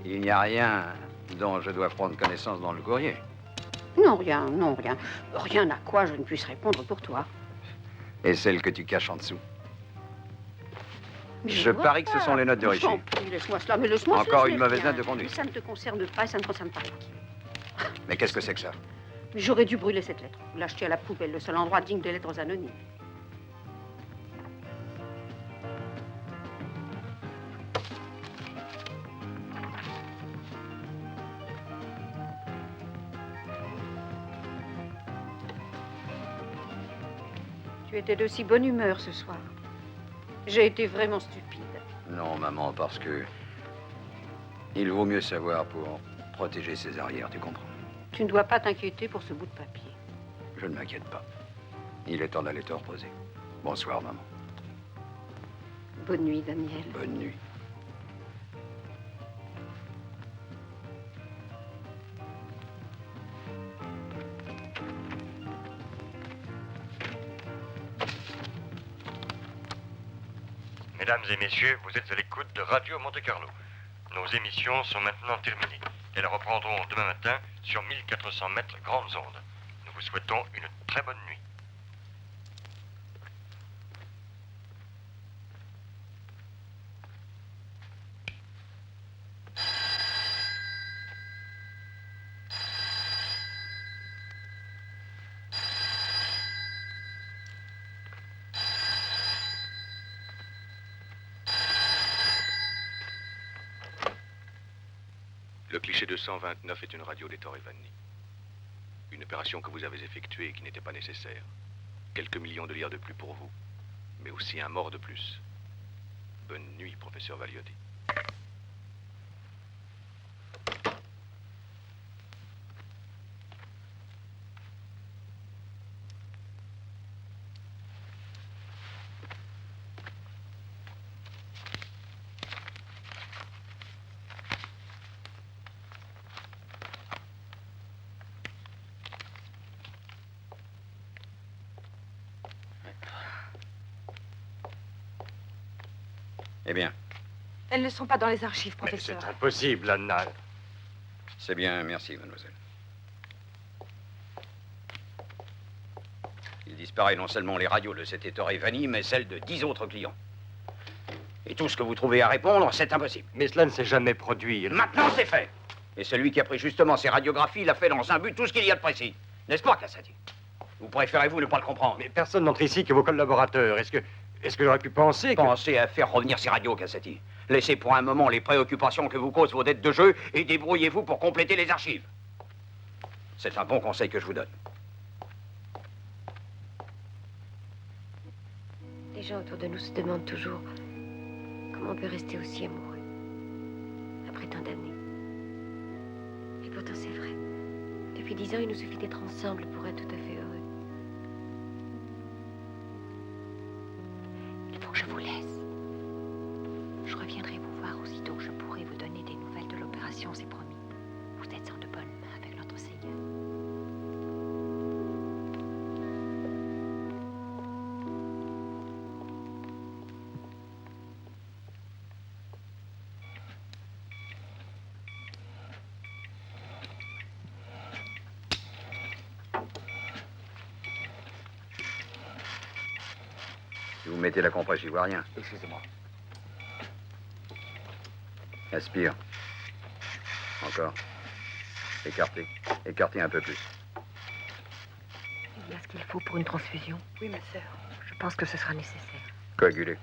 Il n'y a rien dont je dois prendre connaissance dans le courrier. Non, rien, non, rien. Rien à quoi je ne puisse répondre pour toi. Et celle que tu caches en dessous. Mais Je vois parie que ce pas. sont les notes de Je Richie. t'en prie, laisse-moi cela, mais laisse-moi cela, Encore ce une n'est mauvaise rien. note de conduite. Ça ne te concerne pas et ça ne concerne pas Ricky. Mais qu'est-ce que c'est que ça? J'aurais dû brûler cette lettre, ou l'acheter à la poubelle, le seul endroit digne des lettres anonymes. Tu étais de si bonne humeur ce soir. J'ai été vraiment stupide. Non, maman, parce que... il vaut mieux savoir pour protéger ses arrières, tu comprends? Tu ne dois pas t'inquiéter pour ce bout de papier. Je ne m'inquiète pas. Il est temps d'aller te reposer. Bonsoir, maman. Bonne nuit, Daniel. Bonne nuit. Mesdames et messieurs, vous êtes à l'écoute de Radio Monte-Carlo. Nos émissions sont maintenant terminées. Elles reprendront demain matin sur 1400 mètres grandes ondes. Nous vous souhaitons une très bonne nuit. Le cliché 229 est une radio des Torre Vanni. Une opération que vous avez effectuée et qui n'était pas nécessaire. Quelques millions de lire de plus pour vous, mais aussi un mort de plus. Bonne nuit, professeur Valiotti. Eh bien, Elles ne sont pas dans les archives, professeur. C'est impossible, Anna. c'est bien, merci, mademoiselle. Il disparaît non seulement les radios de cet Ettore Vanni, mais celles de 10 autres clients. Et tout ce que vous trouvez à répondre, c'est impossible. Mais cela ne s'est jamais produit. Maintenant, c'est fait. Et celui qui a pris justement ces radiographies l'a fait dans un but tout ce qu'il y a de précis. N'est-ce pas, Cassati? Ou préférez-vous ne pas le comprendre? Mais personne n'entre ici que vos collaborateurs. Est-ce que j'aurais pu penser que... Pensez à faire revenir ces radios, Cassati. Laissez pour un moment les préoccupations que vous causent vos dettes de jeu et débrouillez-vous pour compléter les archives. C'est un bon conseil que je vous donne. Les gens autour de nous se demandent toujours comment on peut rester aussi amoureux après tant d'années. Et pourtant, c'est vrai. Depuis 10 ans, il nous suffit d'être ensemble pour être tout à fait heureux. Il faut que je vous laisse. Je reviendrai vous voir aussitôt que je pourrai vous donner des nouvelles de l'opération, c'est promis. Vous êtes en de bonnes mains avec notre Seigneur. Si vous mettez la compresse, j'y vois rien. Excusez-moi. Aspire. Encore. Écartez. Écartez un peu plus. Il y a ce qu'il faut pour une transfusion. Oui, ma sœur. Je pense que ce sera nécessaire. Coagulez.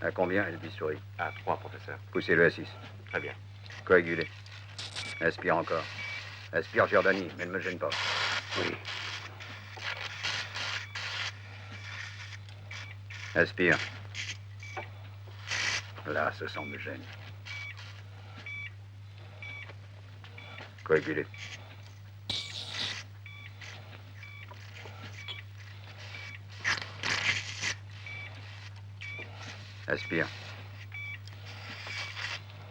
À combien est le bistouri? À 3, professeur. Poussez-le à 6. Très bien. Coagulez. Aspire encore. Aspire, Giordani, mais ne me gêne pas. Oui. Aspire. Là, ce sang me gêne. Coaguler. Aspire.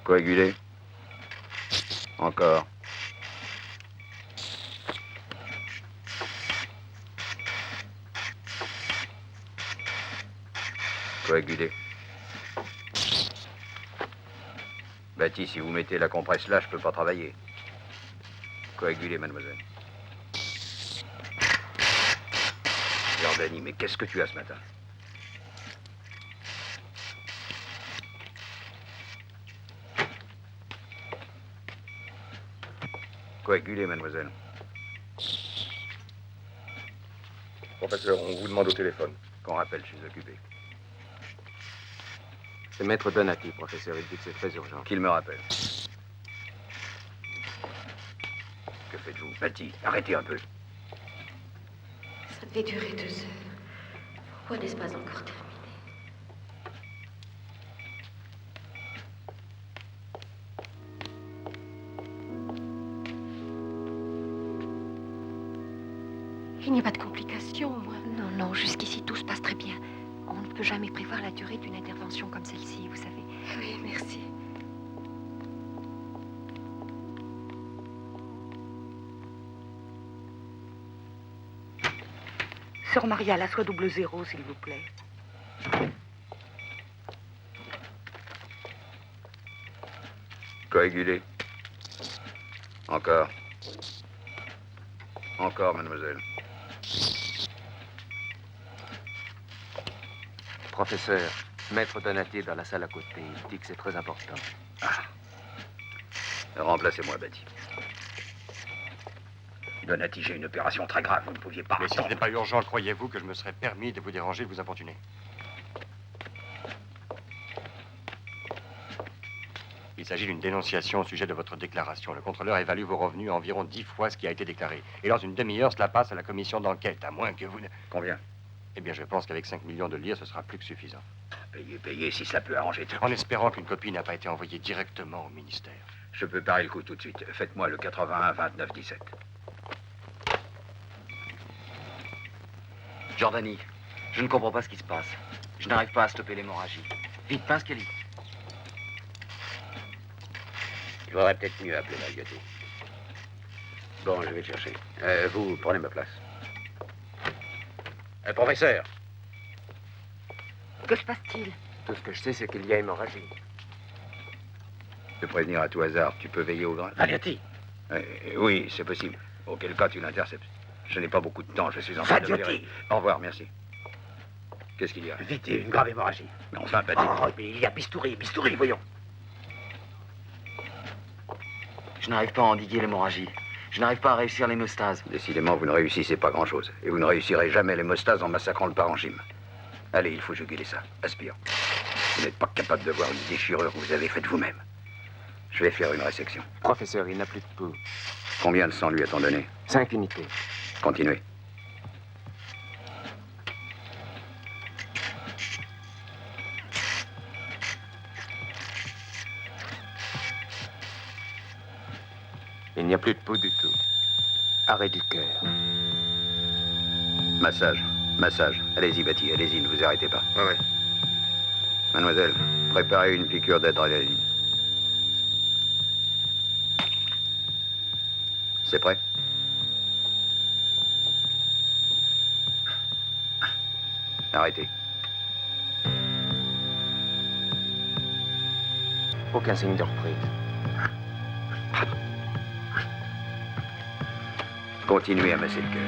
Coaguler. Encore. Coaguler. Baptiste, si vous mettez la compresse là, je peux pas travailler. Coaguler, mademoiselle. Jordanie, mais qu'est-ce que tu as ce matin? Coaguler, mademoiselle. Professeur, on vous demande au téléphone. Qu'on rappelle, je suis occupé. C'est Maître Donati, professeur. Il dit que c'est très urgent. Qu'il me rappelle. Que faites-vous? Bati, arrêtez un peu. Ça devait durer 2 heures. Pourquoi n'est-ce pas encore terminé? Il n'y a pas de complications, moi. Non, non, jusqu'ici tout se passe très bien. On ne peut jamais prévoir la durée d'une intervention comme celle-ci, vous savez. Oui, merci. Sœur Maria, la soie 00, s'il vous plaît. Coaguler. Encore. Encore, mademoiselle. Professeur, Maître Donati est dans la salle à côté. Il dit que c'est très important. Ah. Remplacez-moi, Bati. Donati, j'ai une opération très grave. Vous ne pouviez pas Mais si ce attendre. n'était pas urgent, croyez-vous que je me serais permis de vous déranger, de vous importuner? Il s'agit d'une dénonciation au sujet de votre déclaration. Le contrôleur évalue vos revenus à environ 10 fois ce qui a été déclaré. Et dans une demi-heure, cela passe à la commission d'enquête, à moins que vous ne... Combien? Eh bien, je pense qu'avec 5 millions de lire, ce sera plus que suffisant. Payez, si cela peut arranger tout. En espérant qu'une copie n'a pas été envoyée directement au ministère. Je peux parer le coup tout de suite. Faites-moi le 81 29 17. Jordanie, je ne comprends pas ce qui se passe. Je n'arrive pas à stopper l'hémorragie. Vite, pince Kelly. Il vaudrait peut-être mieux appeler Mariotti. Bon, je vais le chercher. Vous, prenez ma place. Professeur. Que se passe-t-il? Tout ce que je sais, c'est qu'il y a hémorragie. De prévenir à tout hasard, tu peux veiller au grand... Mariotti. Oui, c'est possible. Auquel cas, tu l'interceptes. Je n'ai pas beaucoup de temps, je suis en train de... Mariotti. Au revoir, merci. Qu'est-ce qu'il y a? Vite, une grave hémorragie. Mais enfin, Bati. Oh, mais il y a bistouri, voyons. Je n'arrive pas à endiguer l'hémorragie. Je n'arrive pas à réussir l'hémostase. Décidément, vous ne réussissez pas grand-chose. Et vous ne réussirez jamais l'hémostase en massacrant le parenchyme. Allez, il faut juguler ça. Aspire. Vous n'êtes pas capable de voir une déchirure que vous avez faite vous-même. Je vais faire une résection. Professeur, il n'a plus de pouls. Combien de sang lui a-t-on donné? 5 unités. Continuez. Il n'y a plus de pouls du tout. Arrêt du cœur. Massage. Massage. Allez-y, Bati, allez-y, ne vous arrêtez pas. Ouais. Mademoiselle, préparez une piqûre d'adrénaline. C'est prêt? Arrêtez. Aucun signe de reprise. Continuez à masser le cœur.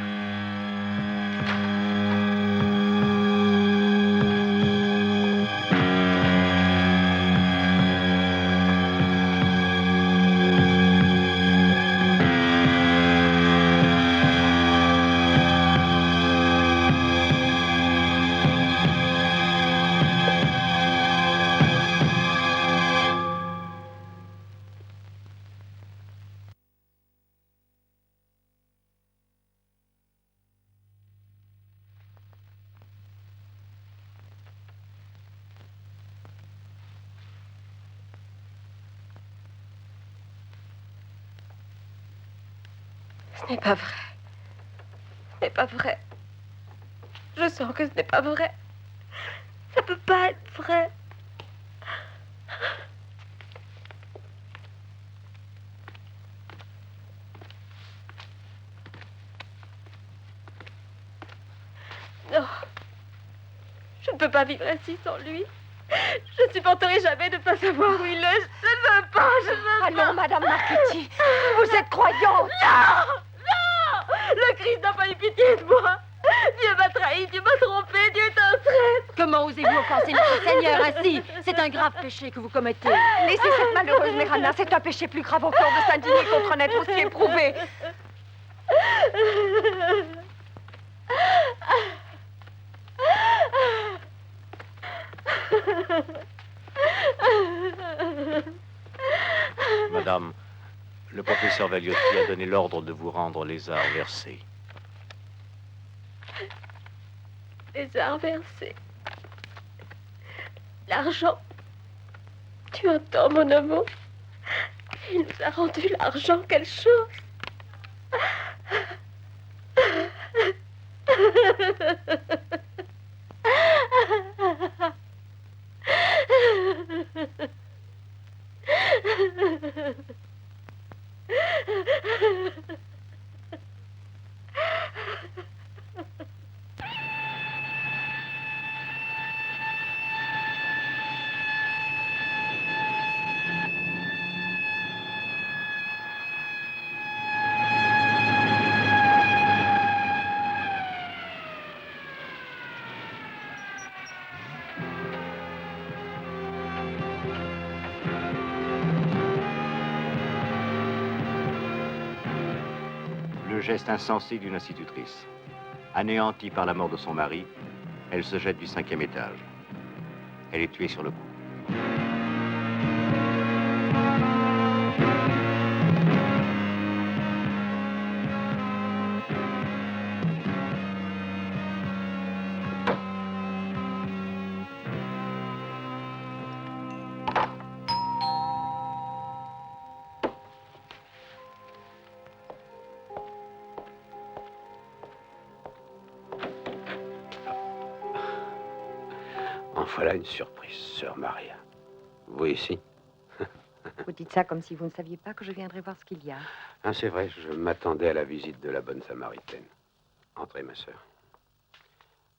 Ce n'est pas vrai. Ce n'est pas vrai. Je sens que ce n'est pas vrai. Ça peut pas être vrai. Non. Je ne peux pas vivre ainsi sans lui. Je ne supporterai jamais de ne pas savoir où il est. Je ne veux pas, je ne veux pas. Allons, Madame Marchetti, vous êtes croyante. Non! Non! Le Christ n'a pas eu pitié de moi. Dieu m'a trahi, Dieu m'a trompé, Dieu est un traître. Comment osez-vous offenser notre Seigneur ainsi? C'est un grave péché que vous commettez. Laissez cette malheureuse Mérana, c'est un péché plus grave encore de s'indigner contre un être aussi éprouvé. Madame, le professeur Valiotti a donné l'ordre de vous rendre les arts versés. Les arts versés. L'argent. Tu entends, mon amour? Il nous a rendu l'argent, quelle chose! Le geste insensé d'une institutrice. Anéantie par la mort de son mari, elle se jette du 5e étage. Elle est tuée sur le coup. En voilà une surprise, sœur Maria. Vous ici? Vous dites ça comme si vous ne saviez pas que je viendrais voir ce qu'il y a. Ah, c'est vrai, je m'attendais à la visite de la bonne Samaritaine. Entrez, ma sœur.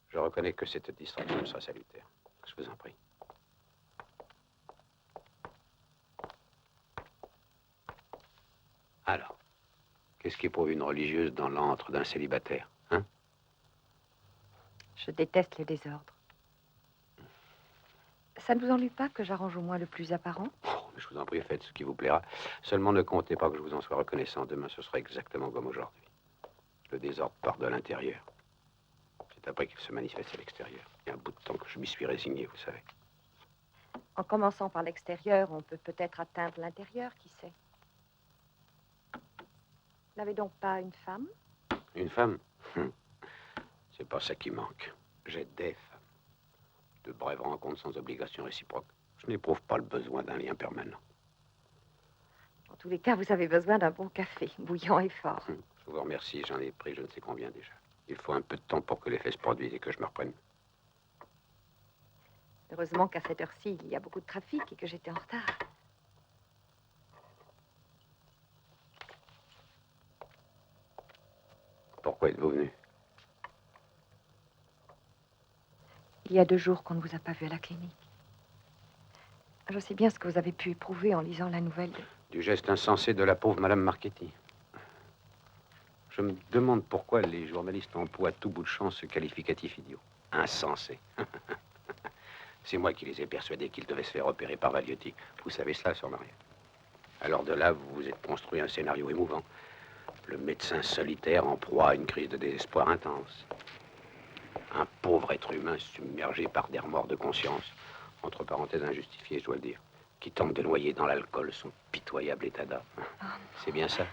Je reconnais que cette distraction sera salutaire. Je vous en prie. Alors, qu'est-ce qui éprouve une religieuse dans l'antre d'un célibataire, hein? Je déteste le désordre. Ça ne vous ennuie pas que j'arrange au moins le plus apparent? Oh, mais je vous en prie, faites ce qui vous plaira. Seulement ne comptez pas que je vous en sois reconnaissant. Demain, ce sera exactement comme aujourd'hui. Le désordre part de l'intérieur. C'est après qu'il se manifeste à l'extérieur. Il y a un bout de temps que je m'y suis résigné, vous savez. En commençant par l'extérieur, on peut peut-être atteindre l'intérieur, qui sait? Vous n'avez donc pas une femme? Une femme? C'est pas ça qui manque. J'ai des femmes. De brèves rencontres sans obligation réciproque. Je n'éprouve pas le besoin d'un lien permanent. En tous les cas, vous avez besoin d'un bon café, bouillant et fort. Je vous remercie, j'en ai pris je ne sais combien déjà. Il faut un peu de temps pour que l'effet se produise et que je me reprenne. Heureusement qu'à cette heure-ci, il y a beaucoup de trafic et que j'étais en retard. Pourquoi êtes-vous venu? Il y a 2 jours qu'on ne vous a pas vu à la clinique. Je sais bien ce que vous avez pu éprouver en lisant la nouvelle Du geste insensé de la pauvre Madame Marchetti. Je me demande pourquoi les journalistes emploient à tout bout de champ ce qualificatif idiot. Insensé. C'est moi qui les ai persuadés qu'ils devaient se faire opérer par Valiotti. Vous savez cela, sœur Maria. Alors de là, vous vous êtes construit un scénario émouvant. Le médecin solitaire en proie à une crise de désespoir intense. Un pauvre être humain submergé par des remords de conscience, entre parenthèses injustifiés, je dois le dire, qui tente de noyer dans l'alcool son pitoyable état d'âme. C'est bien ça?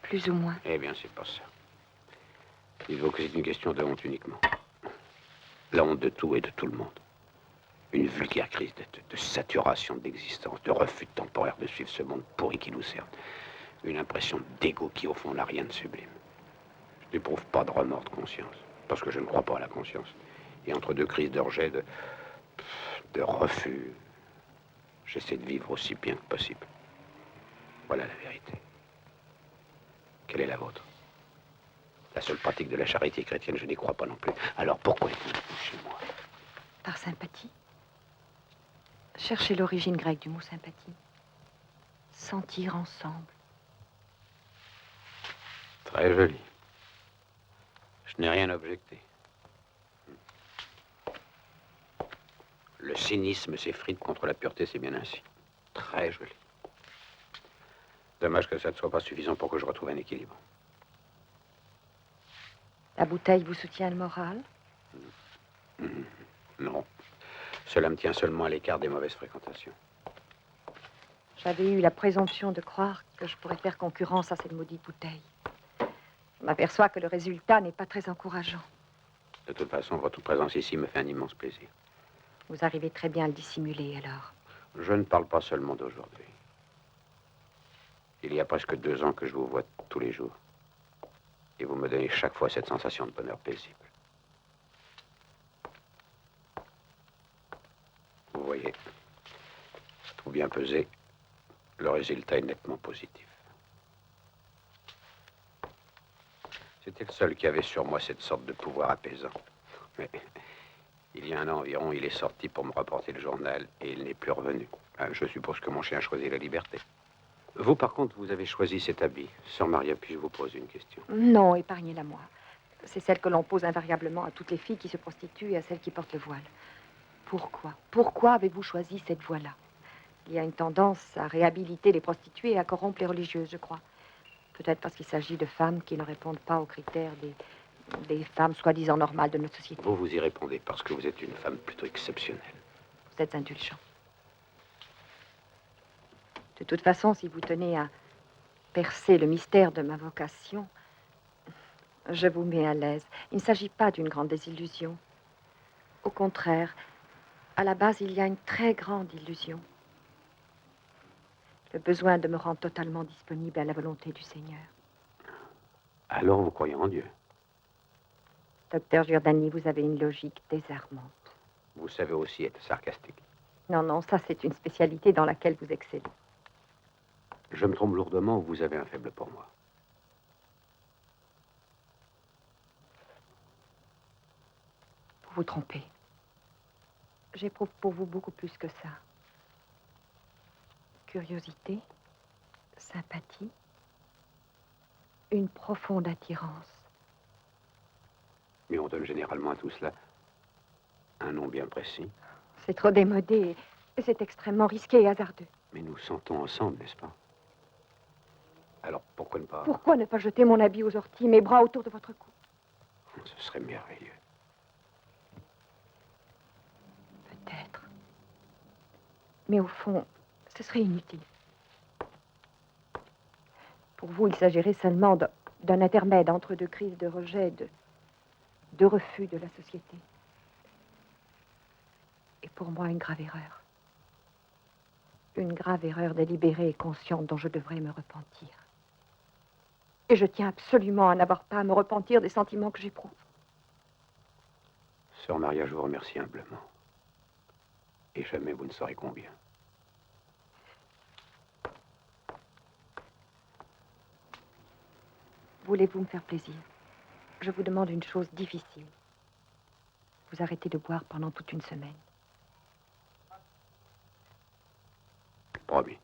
Plus ou moins. Eh bien, c'est pas ça. Dites-vous que c'est une question de honte uniquement. La honte de tout et de tout le monde. Une vulgaire crise de saturation d'existence, de refus temporaire de suivre ce monde pourri qui nous sert. Une impression d'égo qui, au fond, n'a rien de sublime. Je n'éprouve pas de remords de conscience, parce que je ne crois pas à la conscience. Et entre deux crises de rejet, de refus, j'essaie de vivre aussi bien que possible. Voilà la vérité. Quelle est la vôtre? La seule pratique de la charité chrétienne, je n'y crois pas non plus. Alors pourquoi êtes-vous venu chez moi? Par sympathie. Cherchez l'origine grecque du mot sympathie. Sentir ensemble. Très joli. Je n'ai rien objecté. Le cynisme s'effrite contre la pureté, c'est bien ainsi. Très joli. Dommage que ça ne soit pas suffisant pour que je retrouve un équilibre. La bouteille vous soutient le moral? Non. Cela me tient seulement à l'écart des mauvaises fréquentations. J'avais eu la présomption de croire que je pourrais faire concurrence à cette maudite bouteille. Je m'aperçois que le résultat n'est pas très encourageant. De toute façon, votre présence ici me fait un immense plaisir. Vous arrivez très bien à le dissimuler, alors. Je ne parle pas seulement d'aujourd'hui. Il y a presque 2 ans que je vous vois tous les jours. Et vous me donnez chaque fois cette sensation de bonheur paisible. Vous voyez, tout bien pesé, le résultat est nettement positif. C'était le seul qui avait sur moi cette sorte de pouvoir apaisant. Mais il y a 1 an environ, il est sorti pour me rapporter le journal et il n'est plus revenu. Je suppose que mon chien a choisi la liberté. Vous, par contre, vous avez choisi cet habit. Sœur Maria, puis-je vous poser une question? Non, épargnez-la moi. C'est celle que l'on pose invariablement à toutes les filles qui se prostituent et à celles qui portent le voile. Pourquoi? Pourquoi avez-vous choisi cette voie-là? Il y a une tendance à réhabiliter les prostituées et à corrompre les religieuses, je crois. Peut-être parce qu'il s'agit de femmes qui ne répondent pas aux critères des femmes soi-disant normales de notre société. Vous y répondez parce que vous êtes une femme plutôt exceptionnelle. Vous êtes indulgent. De toute façon, si vous tenez à percer le mystère de ma vocation, je vous mets à l'aise. Il ne s'agit pas d'une grande désillusion. Au contraire, à la base, il y a une très grande illusion. Le besoin de me rendre totalement disponible à la volonté du Seigneur. Alors vous croyez en Dieu? Docteur Giordani, vous avez une logique désarmante. Vous savez aussi être sarcastique. Non, non, ça c'est une spécialité dans laquelle vous excellez. Je me trompe lourdement ou vous avez un faible pour moi? Vous vous trompez. J'éprouve pour vous beaucoup plus que ça. Curiosité, sympathie, une profonde attirance. Mais on donne généralement à tout cela un nom bien précis. C'est trop démodé et c'est extrêmement risqué et hasardeux. Mais nous sentons ensemble, n'est-ce pas? Alors pourquoi ne pas... Pourquoi ne pas jeter mon habit aux orties, mes bras autour de votre cou? Ce serait merveilleux. Peut-être. Mais au fond, ce serait inutile. Pour vous, il s'agirait seulement d'un intermède entre 2 crises de rejet, de refus de la société. Et pour moi, une grave erreur. Une grave erreur délibérée et consciente dont je devrais me repentir. Et je tiens absolument à n'avoir pas à me repentir des sentiments que j'éprouve. Sœur Maria, je vous remercie humblement. Et jamais vous ne saurez combien. Voulez-vous me faire plaisir? Je vous demande une chose difficile. Vous arrêtez de boire pendant toute une semaine. Promis.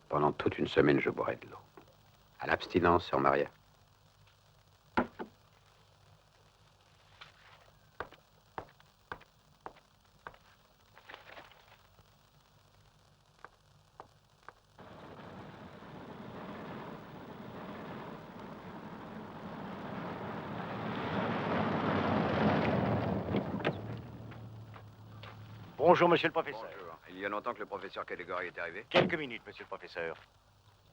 Pendant toute une semaine, je boirai de l'eau. À l'abstinence, Sœur Maria. Bonjour, monsieur le professeur. Bonjour. Il y a longtemps que le professeur Caligari est arrivé? Quelques minutes, monsieur le professeur.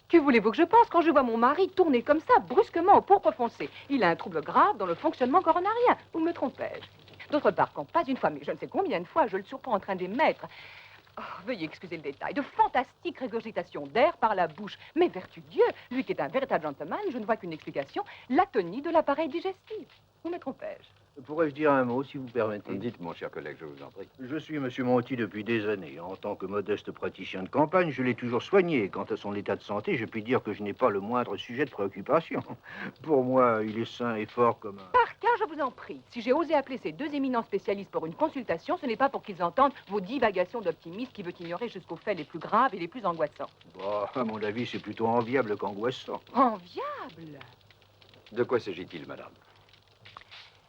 Que voulez-vous que je pense quand je vois mon mari tourner comme ça, brusquement, au pourpre foncé? Il a un trouble grave dans le fonctionnement coronarien. Ou me trompais-je? D'autre part, quand pas une fois, mais je ne sais combien de fois, je le surprends en train d'émettre Oh, veuillez excuser le détail. De fantastiques régurgitations d'air par la bouche. Mais vertu de Dieu, lui qui est un véritable gentleman, je ne vois qu'une explication, l'atonie de l'appareil digestif. Où me trompais-je? Pourrais-je dire un mot, si vous permettez? Dites, mon cher collègue, je vous en prie. Je suis M. Monti depuis des années. En tant que modeste praticien de campagne, je l'ai toujours soigné. Quant à son état de santé, je puis dire que je n'ai pas le moindre sujet de préoccupation. Pour moi, il est sain et fort comme un... Par cœur, je vous en prie. Si j'ai osé appeler ces deux éminents spécialistes pour une consultation, ce n'est pas pour qu'ils entendent vos divagations d'optimisme qui veut ignorer jusqu'aux faits les plus graves et les plus angoissants. Bah, à mon avis, c'est plutôt enviable qu'angoissant. Enviable? De quoi s'agit-il, madame?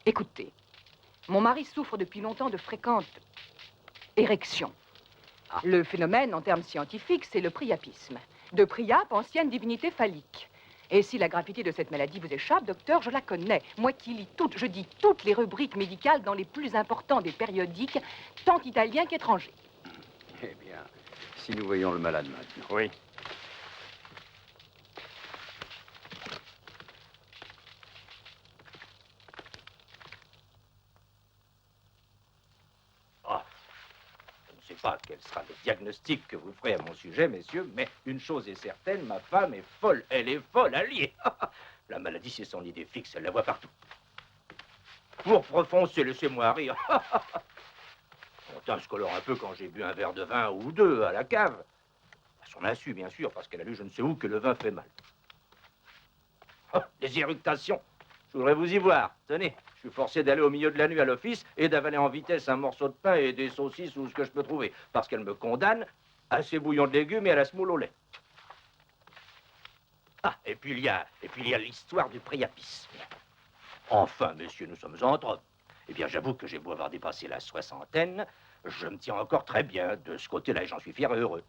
Écoutez, mon mari souffre depuis longtemps de fréquentes érections. Le phénomène, en termes scientifiques, c'est le priapisme. De Priape, ancienne divinité phallique. Et si la gravité de cette maladie vous échappe, docteur, je la connais. Moi qui lis toutes les rubriques médicales dans les plus importants des périodiques, tant italiens qu'étrangers. Eh bien, si nous voyons le malade maintenant. Oui. Je ne sais pas quel sera le diagnostic que vous ferez à mon sujet, messieurs, mais une chose est certaine, ma femme est folle. Elle est folle, alliée. La maladie, c'est son idée fixe, elle la voit partout. Pour profoncer, laissez-moi rire. On teint se colore un peu quand j'ai bu un verre de vin ou deux à la cave. À son insu, bien sûr, parce qu'elle a lu je ne sais où que le vin fait mal. Les éructations. Je voudrais vous y voir. Tenez, je suis forcé d'aller au milieu de la nuit à l'office et d'avaler en vitesse un morceau de pain et des saucisses ou ce que je peux trouver. Parce qu'elle me condamne à ces bouillons de légumes et à la semoule au lait. Ah, et puis il y a l'histoire du priapisme. Enfin, messieurs, nous sommes entre hommes. Eh bien, j'avoue que j'ai beau avoir dépassé la soixantaine, je me tiens encore très bien de ce côté-là et j'en suis fier et heureux.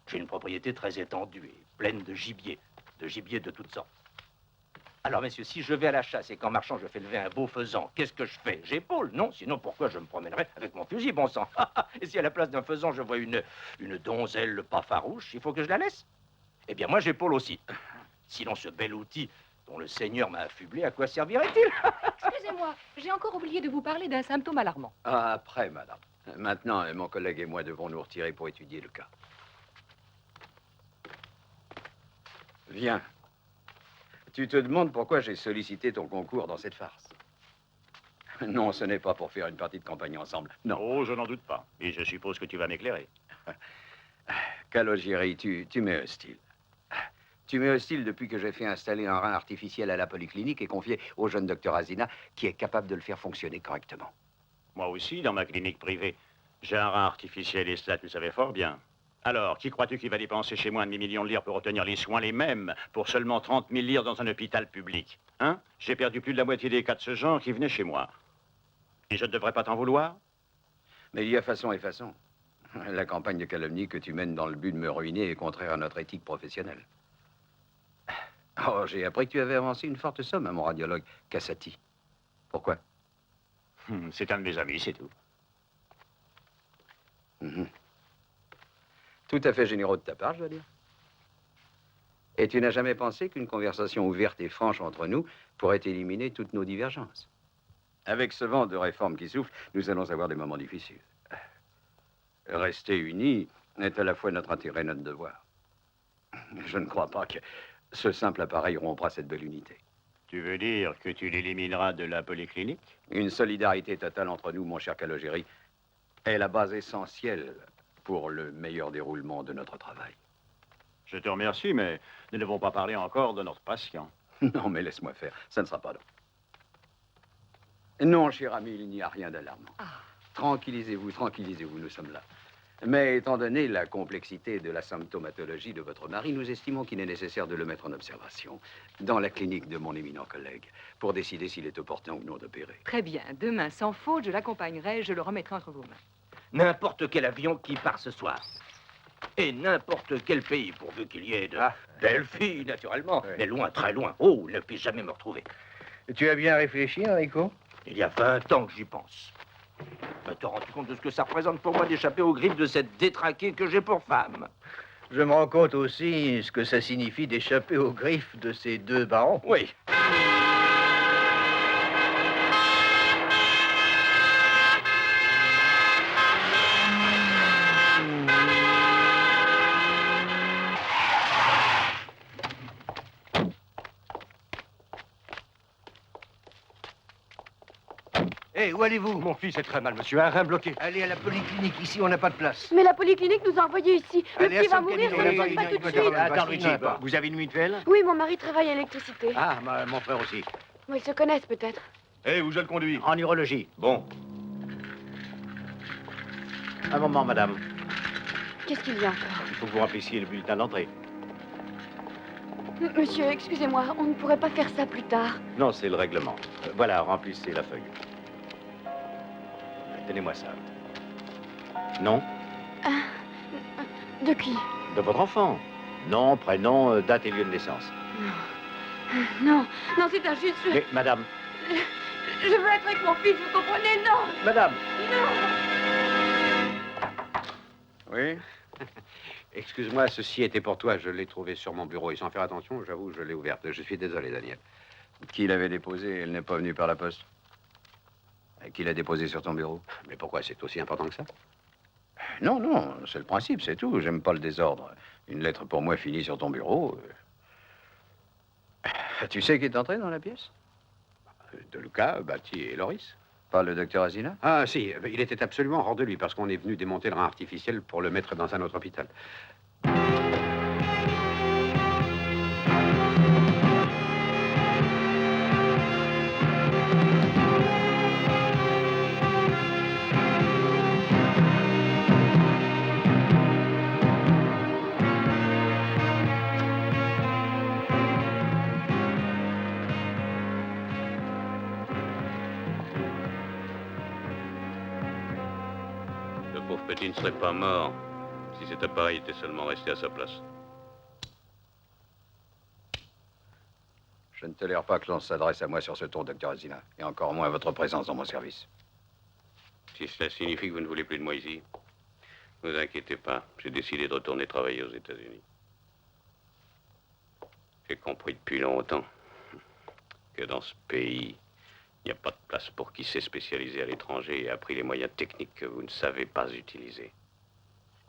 J'ai une propriété très étendue et pleine de gibier de toutes sortes. Alors, messieurs, si je vais à la chasse et qu'en marchant, je fais lever un beau faisan, qu'est-ce que je fais? J'épaule, non? Sinon, pourquoi je me promènerais avec mon fusil, bon sang? Et si à la place d'un faisan, je vois une donzelle pas farouche, il faut que je la laisse? Eh bien, moi, j'épaule aussi. Sinon, ce bel outil dont le Seigneur m'a affublé, à quoi servirait-il? Excusez-moi, j'ai encore oublié de vous parler d'un symptôme alarmant. Ah, après, madame. Maintenant, mon collègue et moi devons nous retirer pour étudier le cas. Viens. Tu te demandes pourquoi j'ai sollicité ton concours dans cette farce. Non, ce n'est pas pour faire une partie de campagne ensemble. Non. Oh, je n'en doute pas. Et je suppose que tu vas m'éclairer. Calogéry, tu m'es hostile. Tu m'es hostile depuis que j'ai fait installer un rein artificiel à la polyclinique et confié au jeune docteur Azina, qui est capable de le faire fonctionner correctement. Moi aussi, dans ma clinique privée, j'ai un rein artificiel et cela, tu le savais fort bien. Alors, qui crois-tu qui va dépenser chez moi 1 demi-million de livres pour obtenir les soins les mêmes pour seulement 30 000 livres dans un hôpital public? Hein? J'ai perdu plus de la moitié des cas de ce genre qui venaient chez moi. Et je ne devrais pas t'en vouloir? Mais il y a façon et façon. La campagne de calomnie que tu mènes dans le but de me ruiner est contraire à notre éthique professionnelle. Oh, j'ai appris que tu avais avancé une forte somme à mon radiologue, Cassati. Pourquoi? C'est un de mes amis, c'est tout. Tout à fait généreux de ta part, je dois dire. Et tu n'as jamais pensé qu'une conversation ouverte et franche entre nous pourrait éliminer toutes nos divergences? Avec ce vent de réforme qui souffle, nous allons avoir des moments difficiles. Rester unis est à la fois notre intérêt et notre devoir. Je ne crois pas que ce simple appareil rompra cette belle unité. Tu veux dire que tu l'élimineras de la polyclinique? Une solidarité totale entre nous, mon cher Calogéry, est la base essentielle pour le meilleur déroulement de notre travail. Je te remercie, mais nous n'avons pas parlé encore de notre patient. Non, mais laisse-moi faire, ça ne sera pas long. Non, cher ami, il n'y a rien d'alarmant. Tranquillisez-vous, tranquillisez-vous, nous sommes là. Mais étant donné la complexité de la symptomatologie de votre mari, nous estimons qu'il est nécessaire de le mettre en observation dans la clinique de mon éminent collègue pour décider s'il est opportun ou non d'opérer. Très bien. Demain, sans faute, je l'accompagnerai, je le remettrai entre vos mains. N'importe quel avion qui part ce soir. Et n'importe quel pays, pourvu qu'il y ait de belles filles, naturellement. Mais loin, très loin. Oh, ne puis jamais me retrouver. Tu as bien réfléchi, Enrico? Il y a 20 ans que j'y pense. Mais te rends-tu compte de ce que ça représente pour moi d'échapper aux griffes de cette détraquée que j'ai pour femme? Je me rends compte aussi ce que ça signifie d'échapper aux griffes de ces deux barons. Oui. Hé, où allez-vous? Mon fils est très mal, monsieur. Un rein bloqué. Allez à la polyclinique. Ici, on n'a pas de place. Mais la polyclinique nous a envoyés ici. Le Allez, petit à va San mourir, Camino, ça ne là-bas, sonne pas il tout de doit y suite. avoir Attends, Luigi, Luigi, vous avez une mutuelle? Oui, mon mari travaille à l'électricité. Ah, mon frère aussi. Bon, ils se connaissent peut-être. Hé, où je le conduis? En urologie. Bon. Un moment, madame. Qu'est-ce qu'il y a encore? Il faut que vous remplissiez le bulletin d'entrée. Monsieur, excusez-moi, on ne pourrait pas faire ça plus tard. Non, c'est le règlement. Voilà, remplissez la feuille. Donnez-moi ça. Non? De qui? De votre enfant. Nom, prénom, date et lieu de naissance. Non, non, c'est injuste. Mais, madame. Je veux être avec mon fils, vous comprenez? Non! Madame! Non! Oui? Excuse-moi, ceci était pour toi. Je l'ai trouvé sur mon bureau. Et sans faire attention, j'avoue, je l'ai ouverte. Je suis désolé, Daniel. Qui l'avait déposé? Elle n'est pas venue par la poste. Et qui l'a déposé sur ton bureau? Mais pourquoi? C'est aussi important que ça? Non, non, c'est le principe, c'est tout. J'aime pas le désordre. Une lettre pour moi finie sur ton bureau. Tu sais qui est entré dans la pièce? De Lucas, Bati et Loris. Pas le docteur Azina? Ah, si, il était absolument hors de lui parce qu'on est venu démonter le rein artificiel pour le mettre dans un autre hôpital. Le pauvre petit ne serait pas mort si cet appareil était seulement resté à sa place. Je ne tolère pas que l'on s'adresse à moi sur ce ton, docteur Azina. Et encore moins votre présence dans mon service. Si cela signifie que vous ne voulez plus de moi ici, ne vous inquiétez pas, j'ai décidé de retourner travailler aux États-Unis. J'ai compris depuis longtemps que dans ce pays, il n'y a pas de place pour qui s'est spécialisé à l'étranger et a pris les moyens techniques que vous ne savez pas utiliser.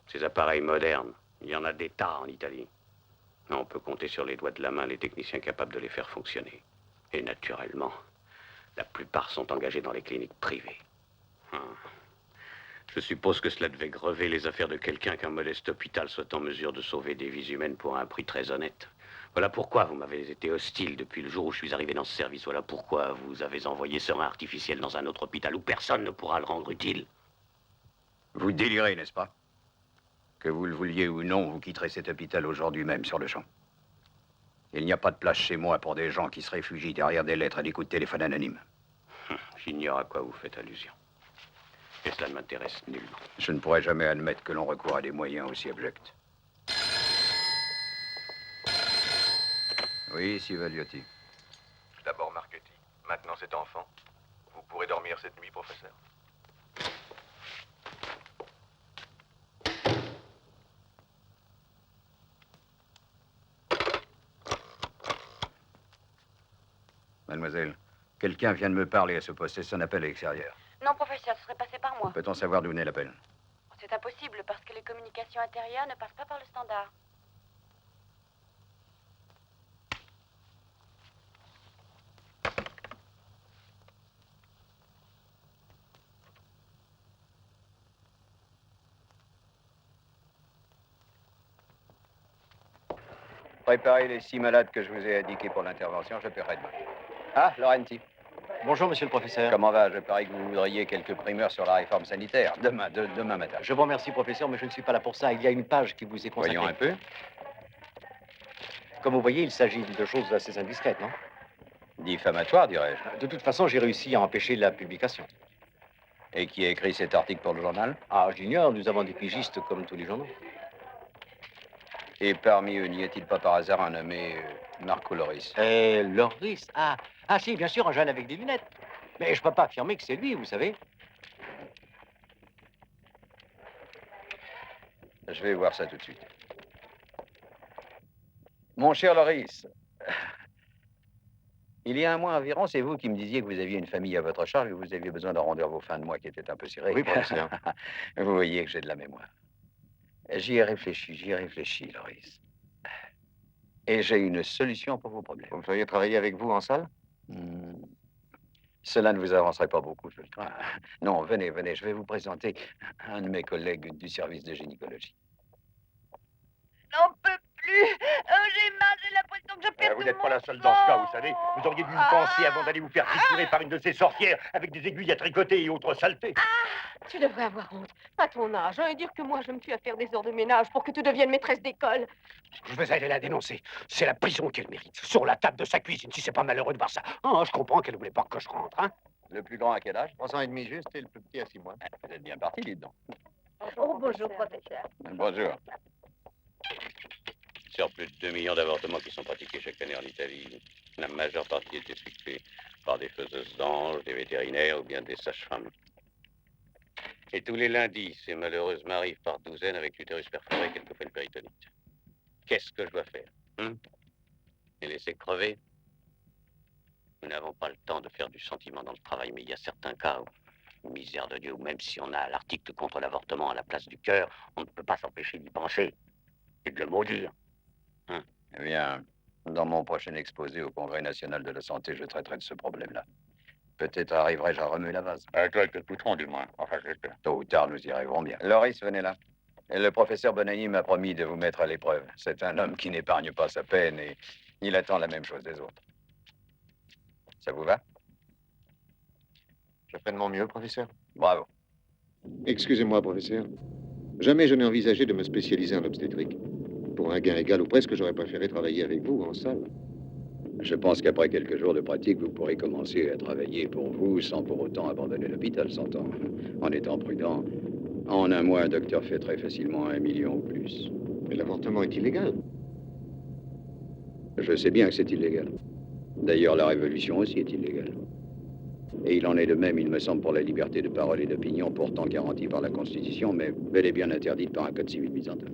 Ces appareils modernes, il y en a des tas en Italie. On peut compter sur les doigts de la main les techniciens capables de les faire fonctionner. Et naturellement, la plupart sont engagés dans les cliniques privées. Je suppose que cela devait grever les affaires de quelqu'un qu'un modeste hôpital soit en mesure de sauver des vies humaines pour un prix très honnête. Voilà pourquoi vous m'avez été hostile depuis le jour où je suis arrivé dans ce service. Voilà pourquoi vous avez envoyé ce rein artificiel dans un autre hôpital où personne ne pourra le rendre utile. Vous délirez, n'est-ce pas? Que vous le vouliez ou non, vous quitterez cet hôpital aujourd'hui même sur le champ. Il n'y a pas de place chez moi pour des gens qui se réfugient derrière des lettres et des coups de téléphone anonymes. J'ignore à quoi vous faites allusion. Et cela ne m'intéresse nullement. Je ne pourrai jamais admettre que l'on recourt à des moyens aussi abjects. Oui, Sivaliotti. D'abord Marchetti, maintenant cet enfant. Vous pourrez dormir cette nuit, professeur. Mademoiselle, quelqu'un vient de me parler à ce poste. C'est un appel à l'extérieur. Non, professeur, ce serait passé par moi. Peut-on savoir d'où venait l'appel? C'est impossible parce que les communications intérieures ne passent pas par le standard. Préparez les 6 malades que je vous ai indiqués pour l'intervention. Je paierai demain. Ah, Laurenti. Bonjour, monsieur le professeur. Comment va? Je parie que vous voudriez quelques primeurs sur la réforme sanitaire. Demain matin. Je vous remercie, professeur, mais je ne suis pas là pour ça. Il y a une page qui vous est consacrée. Voyons un peu. Comme vous voyez, il s'agit de choses assez indiscrètes, non? Diffamatoire, dirais-je. De toute façon, j'ai réussi à empêcher la publication. Et qui a écrit cet article pour le journal? Ah, j'ignore, nous avons des pigistes comme tous les journaux. Et parmi eux, n'y a-t-il pas par hasard un nommé Marco Loris? Loris? Ah, si, bien sûr, un jeune avec des lunettes. Mais je ne peux pas affirmer que c'est lui, vous savez. Je vais voir ça tout de suite. Mon cher Loris, il y a un mois environ, c'est vous qui me disiez que vous aviez une famille à votre charge et que vous aviez besoin d'arrondir vos fins de mois qui étaient un peu serrées. Oui, professeur. Vous voyez que j'ai de la mémoire. J'y ai réfléchi, Loris. Et j'ai une solution pour vos problèmes. Vous me feriez travailler avec vous en salle? Cela ne vous avancerait pas beaucoup, je le crois. Non, venez, venez, je vais vous présenter un de mes collègues du service de gynécologie. J'en peux plus. J'ai mal, j'ai l'impression que je perds Vous n'êtes pas la seule dans ce cas, vous savez. Vous auriez dû y penser avant d'aller vous faire triturer par une de ces sorcières avec des aiguilles à tricoter et autres saletés. Tu devrais avoir honte. À ton âge, et dire que moi je me tue à faire des heures de ménage pour que tu deviennes maîtresse d'école. Je vais aller la dénoncer. C'est la prison qu'elle mérite. Sur la table de sa cuisine, si c'est pas malheureux de voir ça. Ah, je comprends qu'elle voulait pas que je rentre, hein. Le plus grand à quel âge? 3 ans et demi juste, et le plus petit à 6 mois. Vous êtes bien parti, dites donc. Oh, bonjour, professeur. Bonjour. Sur plus de 2 millions d'avortements qui sont pratiqués chaque année en Italie, la majeure partie est effectuée par des faiseuses d'anges, des vétérinaires ou bien des sages-femmes. Et tous les lundis, ces malheureuses m'arrivent par douzaines avec l'utérus perforé et quelquefois une péritonite. Qu'est-ce que je dois faire, Les laisser crever? Nous n'avons pas le temps de faire du sentiment dans le travail, mais il y a certains cas où, misère de Dieu, même si on a l'article contre l'avortement à la place du cœur, on ne peut pas s'empêcher d'y penser et de le maudire. Eh bien, dans mon prochain exposé au Congrès national de la santé, je traiterai de ce problème-là. Peut-être arriverai-je à remuer la vase. Quelques poutrons, du moins. Enfin, j'espère. Tôt ou tard, nous y arriverons bien. Loris, venez là. Et le professeur Bonagni m'a promis de vous mettre à l'épreuve. C'est un homme qui n'épargne pas sa peine et il attend la même chose des autres. Ça vous va? Je ferai de mon mieux, professeur. Bravo. Excusez-moi, professeur. Jamais je n'ai envisagé de me spécialiser en obstétrique. Pour un gain égal ou presque, j'aurais préféré travailler avec vous en salle. Je pense qu'après quelques jours de pratique, vous pourrez commencer à travailler pour vous sans pour autant abandonner l'hôpital, s'entend. En étant prudent, en un mois, un docteur fait très facilement 1 million ou plus. Mais l'avortement est illégal. Je sais bien que c'est illégal. D'ailleurs, la révolution aussi est illégale. Et il en est de même, il me semble, pour la liberté de parole et d'opinion, pourtant garantie par la Constitution, mais bel et bien interdite par un code civil byzantin.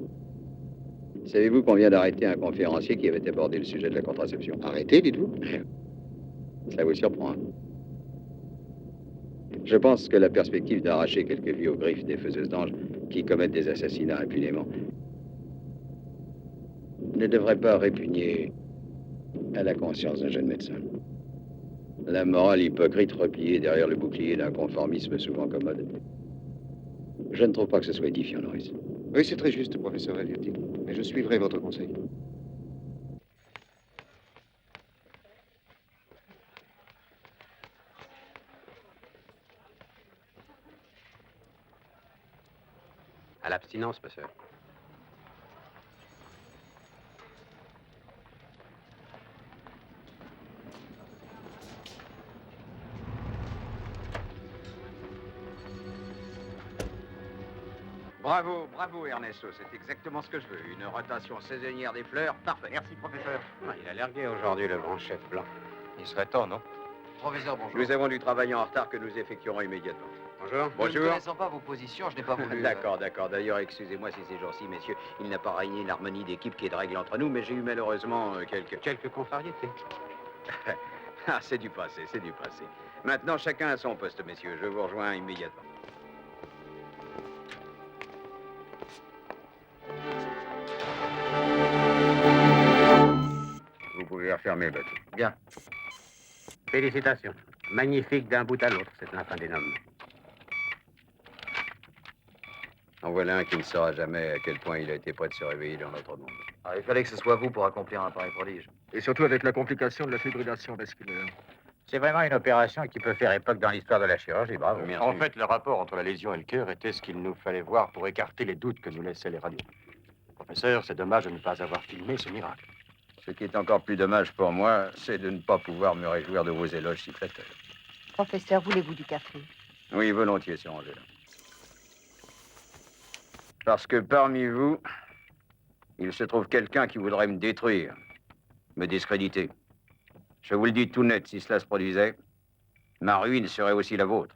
Savez-vous qu'on vient d'arrêter un conférencier qui avait abordé le sujet de la contraception? Arrêté, dites-vous? Ça vous surprend, hein? Je pense que la perspective d'arracher quelques vies aux griffes des faiseuses d'anges qui commettent des assassinats impunément ne devrait pas répugner à la conscience d'un jeune médecin. La morale hypocrite repliée derrière le bouclier d'un conformisme souvent commode. Je ne trouve pas que ce soit édifiant, Norris. Oui, c'est très juste, professeur Valliotti. Mais je suivrai votre conseil. À l'abstinence, monsieur. Bravo, bravo Ernesto, c'est exactement ce que je veux. Une rotation saisonnière des fleurs, parfait. Merci, professeur. Il a l'air gai aujourd'hui, le grand chef blanc. Il serait temps, non? Professeur, bonjour. Nous avons du travail en retard que nous effectuerons immédiatement. Bonjour. Bonjour. Ne connaissant pas vos positions, je n'ai pas voulu... D'accord, d'accord. D'ailleurs, excusez-moi si ces jours-ci, messieurs, il n'a pas régné l'harmonie d'équipe qui est de règle entre nous, mais j'ai eu malheureusement quelques contrariétés. Ah, c'est du passé, c'est du passé. Maintenant, chacun à son poste, messieurs. Je vous rejoins immédiatement. Vous pouvez refermer, Bucky. Bien. Félicitations. Magnifique d'un bout à l'autre, c'est la fin des nommes. En voilà un qui ne saura jamais à quel point il a été prêt de se réveiller dans notre monde. Ah, il fallait que ce soit vous pour accomplir un pareil prodige. Et surtout avec la complication de la fibrillation vasculaire. C'est vraiment une opération qui peut faire époque dans l'histoire de la chirurgie, bravo. Merci. En fait, le rapport entre la lésion et le cœur était ce qu'il nous fallait voir pour écarter les doutes que nous laissaient les radios. Professeur, c'est dommage de ne pas avoir filmé ce miracle. Ce qui est encore plus dommage pour moi, c'est de ne pas pouvoir me réjouir de vos éloges si flatteurs. Professeur, voulez-vous du café? Oui, volontiers, Sir Angela. Parce que parmi vous, il se trouve quelqu'un qui voudrait me détruire, me discréditer. Je vous le dis tout net, si cela se produisait, ma ruine serait aussi la vôtre.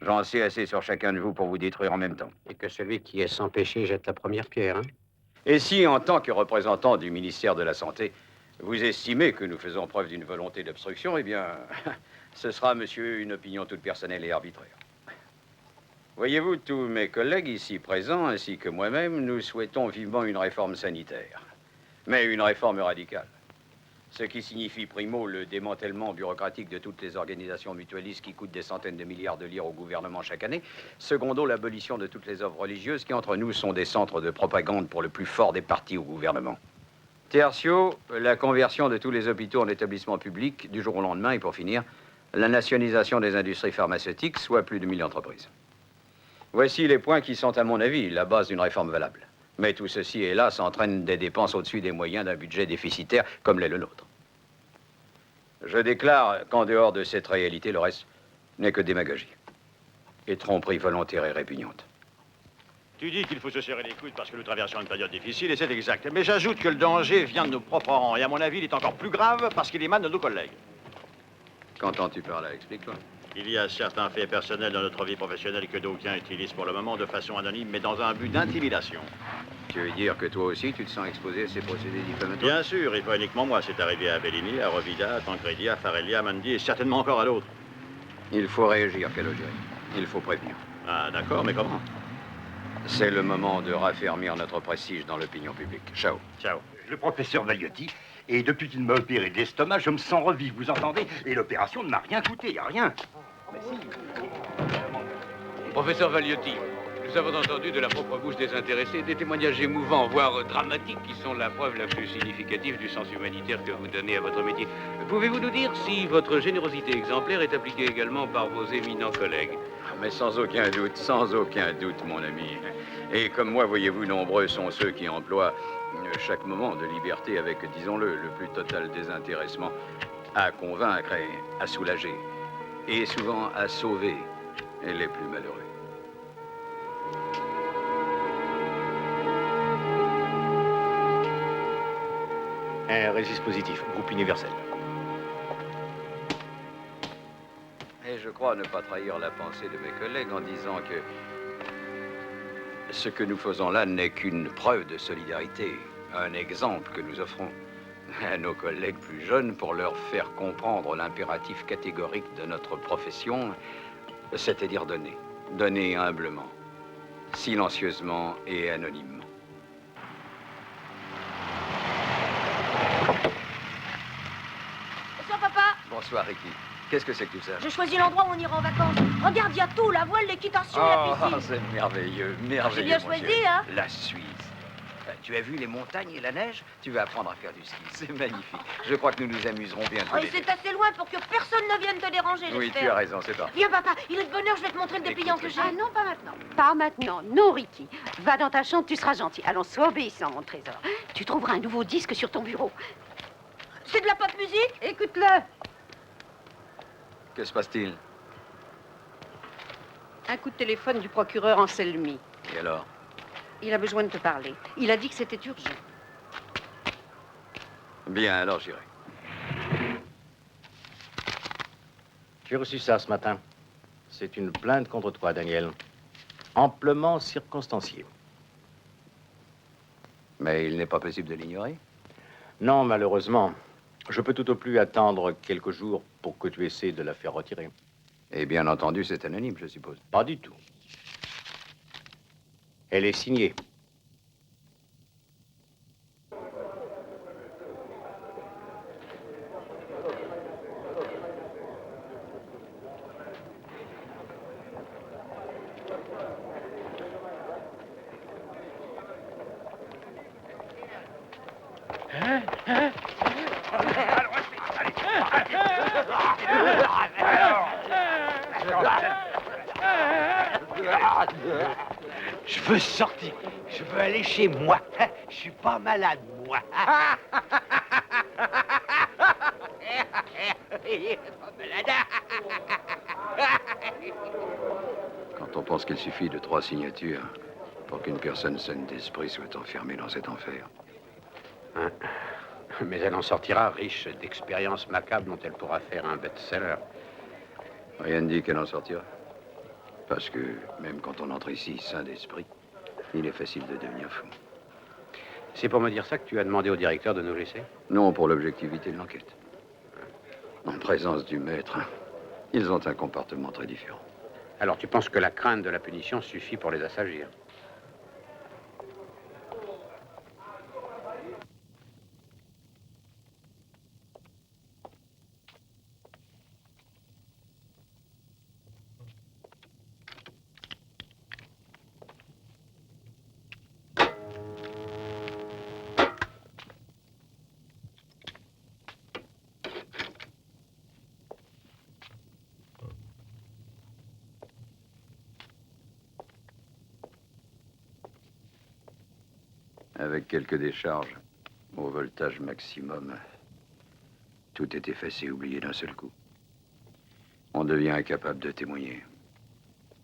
J'en sais assez sur chacun de vous pour vous détruire en même temps. Et que celui qui est sans péché jette la première pierre, hein? Et si, en tant que représentant du ministère de la Santé, vous estimez que nous faisons preuve d'une volonté d'obstruction, eh bien, ce sera, monsieur, une opinion toute personnelle et arbitraire. Voyez-vous, tous mes collègues ici présents, ainsi que moi-même, nous souhaitons vivement une réforme sanitaire. Mais une réforme radicale. Ce qui signifie, primo, le démantèlement bureaucratique de toutes les organisations mutualistes qui coûtent des centaines de milliards de lire au gouvernement chaque année. Secondo, l'abolition de toutes les œuvres religieuses qui, entre nous, sont des centres de propagande pour le plus fort des partis au gouvernement. Tertio, la conversion de tous les hôpitaux en établissements publics du jour au lendemain. Et pour finir, la nationalisation des industries pharmaceutiques, soit plus de 1000 entreprises. Voici les points qui sont, à mon avis, la base d'une réforme valable. Mais tout ceci, hélas, entraîne des dépenses au-dessus des moyens d'un budget déficitaire comme l'est le nôtre. Je déclare qu'en dehors de cette réalité, le reste n'est que démagogie et tromperie volontaire et répugnante. Tu dis qu'il faut se serrer les coudes parce que nous traversons une période difficile, et c'est exact. Mais j'ajoute que le danger vient de nos propres rangs, et à mon avis, il est encore plus grave parce qu'il émane de nos collègues. Qu'entends-tu par là? Explique-toi. Il y a certains faits personnels dans notre vie professionnelle que d'aucuns utilisent pour le moment de façon anonyme, mais dans un but d'intimidation. Tu veux dire que toi aussi, tu te sens exposé à ces procédés diffamatoires? Bien sûr, et pas uniquement moi. C'est arrivé à Bellini, à Rovida, à Tancredi, à Farelli, à Mandi, et certainement encore à d'autres. Il faut réagir, Calogero. Il faut prévenir. Ah, d'accord, mais comment? C'est le moment de raffermir notre prestige dans l'opinion publique. Ciao. Ciao. Le professeur Vagliotti, et depuis qu'il m'a opéré de l'estomac, je me sens revivre, vous entendez? Et l'opération ne m'a rien coûté, rien. Mais si. Professeur Vagliotti, nous avons entendu de la propre bouche des intéressés des témoignages émouvants, voire dramatiques, qui sont la preuve la plus significative du sens humanitaire que vous donnez à votre métier. Pouvez-vous nous dire si votre générosité exemplaire est appliquée également par vos éminents collègues? Mais sans aucun doute, mon ami. Et comme moi, voyez-vous, nombreux sont ceux qui emploient chaque moment de liberté avec, disons-le, le plus total désintéressement à convaincre et à soulager, et souvent à sauver les plus malheureux. Un registre positif, groupe universel. Et je crois ne pas trahir la pensée de mes collègues en disant que ce que nous faisons là n'est qu'une preuve de solidarité, un exemple que nous offrons à nos collègues plus jeunes pour leur faire comprendre l'impératif catégorique de notre profession, c'est-à-dire donner. Donner humblement, silencieusement et anonymement. Bonsoir, papa. Bonsoir, Ricky. Qu'est-ce que c'est que tout ça? J'ai choisi l'endroit où on ira en vacances. Regarde, il y a tout, la voile, l'équitation, la piscine. C'est merveilleux, merveilleux. J'ai bien mon choisi, chéri. hein? La Suisse. Tu as vu les montagnes et la neige? Tu vas apprendre à faire du ski. C'est magnifique. Je crois que nous nous amuserons bien tous Oh, les et deux. c'est assez loin pour que personne ne vienne te déranger, Oui, j'espère. tu as raison, c'est parfait. Viens, papa, il est de bonne heure, je vais te montrer le dépliant que j'ai. Ah non, pas maintenant. Pas maintenant. Non, Ricky. Va dans ta chambre, tu seras gentil. Allons, sois obéissant, mon trésor. Tu trouveras un nouveau disque sur ton bureau. C'est de la pop musique? Écoute-le. Que se passe-t-il? Un coup de téléphone du procureur Anselmi. Et alors? Il a besoin de te parler. Il a dit que c'était urgent. Bien, alors j'irai. J'ai reçu ça ce matin. C'est une plainte contre toi, Daniel. Amplement circonstanciée. Mais il n'est pas possible de l'ignorer? Non, malheureusement. Je peux tout au plus attendre quelques jours pour que tu essaies de la faire retirer. Et bien entendu, c'est anonyme, je suppose. Pas du tout. Elle est signée. Je veux sortir. Je veux aller chez moi. Je suis pas malade, moi. Quand on pense qu'il suffit de 3 signatures pour qu'une personne saine d'esprit soit enfermée dans cet enfer. Hein? Mais elle en sortira riche d'expériences macabres dont elle pourra faire un best-seller. Rien ne dit qu'elle en sortira. Parce que même quand on entre ici sain d'esprit, il est facile de devenir fou. C'est pour me dire ça que tu as demandé au directeur de nous laisser? Non, pour l'objectivité de l'enquête. En présence du maître, ils ont un comportement très différent. Alors tu penses que la crainte de la punition suffit pour les assagir? Avec quelques décharges, au voltage maximum, tout est effacé et oublié d'un seul coup. On devient incapable de témoigner,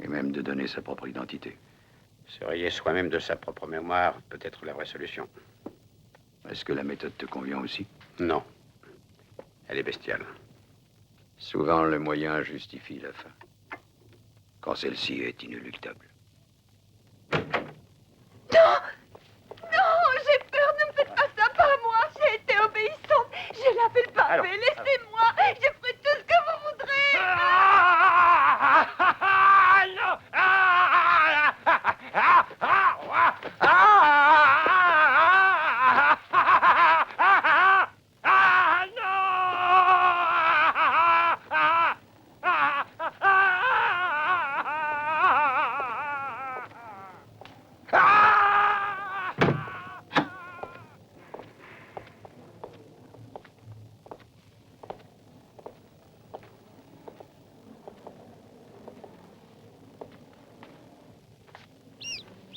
et même de donner sa propre identité. Se rayer soi-même de sa propre mémoire peut être la vraie solution. Est-ce que la méthode te convient aussi? Non. Elle est bestiale. Souvent, le moyen justifie la fin, quand celle-ci est inéluctable. Non! Non, j'ai peur, ne me faites pas ça, pas moi. J'ai été obéissante. J'ai lavé le pavé, laissez-moi. J'ai fait tout ce que vous voudrez. Non!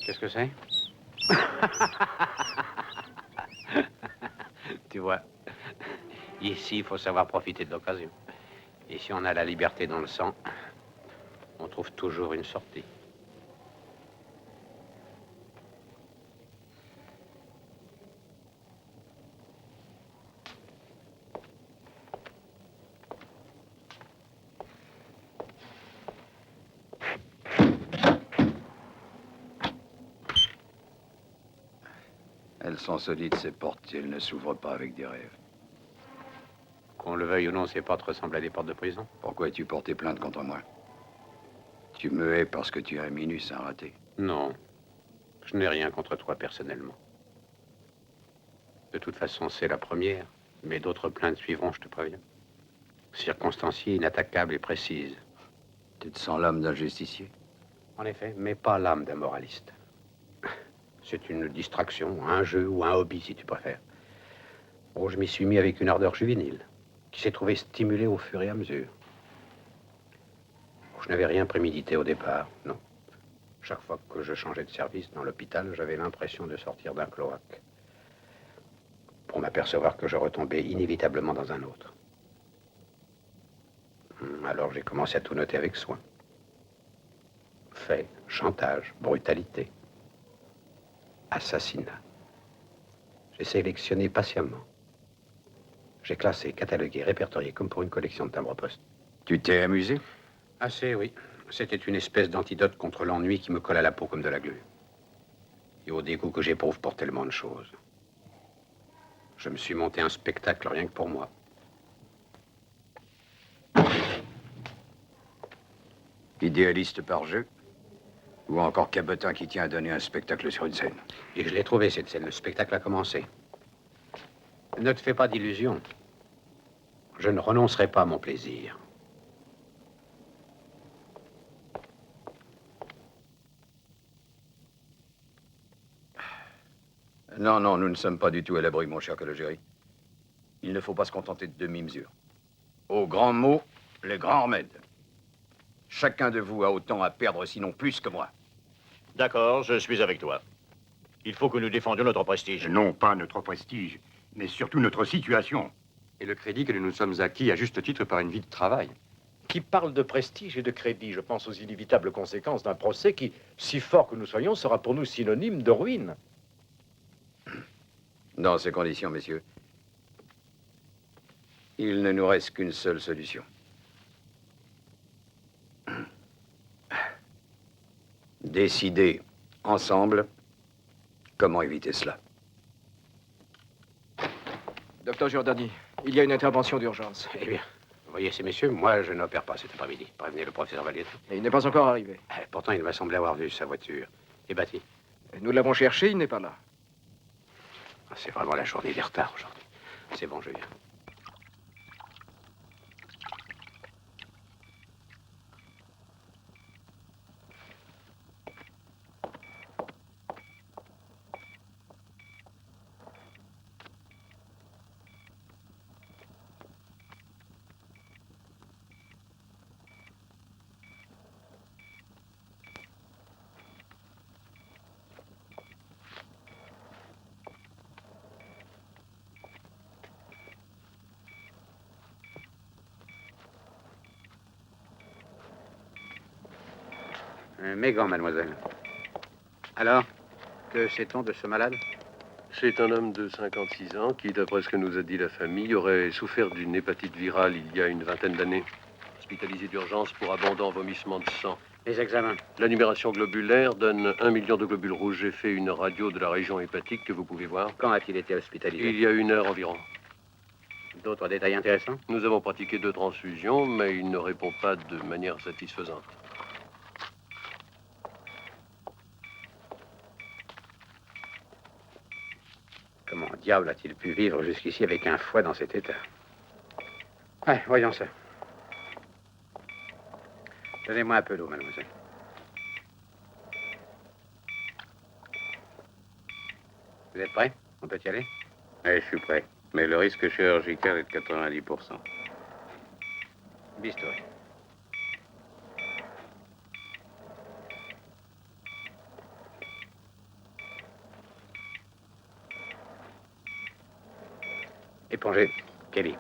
Qu'est-ce que c'est? Tu vois, ici, il faut savoir profiter de l'occasion. Et si on a la liberté dans le sang, on trouve toujours une sortie. Elles sont solides, ces portes, et elles ne s'ouvrent pas avec des rêves. Qu'on le veuille ou non, ces portes ressemblent à des portes de prison. Pourquoi as-tu porté plainte contre moi? Tu me hais parce que tu es un minus, un raté. Non, je n'ai rien contre toi personnellement. De toute façon, c'est la première, mais d'autres plaintes suivront, je te préviens. Circonstanciée, inattaquable et précise. Tu te sens l'âme d'un justicier? En effet, mais pas l'âme d'un moraliste. C'est une distraction, un jeu ou un hobby, si tu préfères. Oh, je m'y suis mis avec une ardeur juvénile, qui s'est trouvée stimulée au fur et à mesure. Oh, je n'avais rien prémédité au départ, non. Chaque fois que je changeais de service dans l'hôpital, j'avais l'impression de sortir d'un cloaque, pour m'apercevoir que je retombais inévitablement dans un autre. Alors j'ai commencé à tout noter avec soin. Faits, chantage, brutalité, assassinat. J'ai sélectionné patiemment. J'ai classé, catalogué, répertorié comme pour une collection de timbres-poste. Tu t'es amusé? Assez, oui. C'était une espèce d'antidote contre l'ennui qui me colle à la peau comme de la glu. Et au dégoût que j'éprouve pour tellement de choses. Je me suis monté un spectacle rien que pour moi. Idéaliste par jeu? Ou encore cabotin qui tient à donner un spectacle sur une scène? Et je l'ai trouvé, cette scène. Le spectacle a commencé. Ne te fais pas d'illusions. Je ne renoncerai pas à mon plaisir. Non, non, nous ne sommes pas du tout à l'abri, mon cher Calogéry. Il ne faut pas se contenter de demi-mesures. Aux grands mots, les grands remèdes. Chacun de vous a autant à perdre, sinon plus que moi. D'accord, je suis avec toi. Il faut que nous défendions notre prestige. Non, pas notre prestige, mais surtout notre situation. Et le crédit que nous nous sommes acquis à juste titre par une vie de travail. Qui parle de prestige et de crédit, je pense aux inévitables conséquences d'un procès qui, si fort que nous soyons, sera pour nous synonyme de ruine. Dans ces conditions, messieurs, il ne nous reste qu'une seule solution. Décider ensemble comment éviter cela. Docteur Giordani, il y a une intervention d'urgence. Eh bien, voyez ces messieurs, moi je n'opère pas cet après-midi. Prévenez le professeur Valietti. Et il n'est pas encore arrivé. Pourtant, il m'a semblé avoir vu sa voiture. Et bâtie. Nous l'avons cherché, il n'est pas là. C'est vraiment la journée des retards aujourd'hui. C'est bon, je viens. Mes gants, mademoiselle. Alors, que sait-on de ce malade? C'est un homme de 56 ans qui, d'après ce que nous a dit la famille, aurait souffert d'une hépatite virale il y a une vingtaine d'années. Hospitalisé d'urgence pour abondant vomissement de sang. Les examens. La numération globulaire donne 1 million de globules rouges. J'ai fait une radio de la région hépatique que vous pouvez voir. Quand a-t-il été hospitalisé? Il y a 1 heure environ. D'autres détails intéressants? Nous avons pratiqué 2 transfusions, mais il ne répond pas de manière satisfaisante. Comment diable a-t-il pu vivre jusqu'ici avec un foie dans cet état? Ouais, voyons ça. Donnez-moi un peu d'eau, mademoiselle. Vous êtes prêt? On peut y aller? Oui, je suis prêt. Mais le risque chirurgical est de 90%. Bistouri. Épongez, Kelly.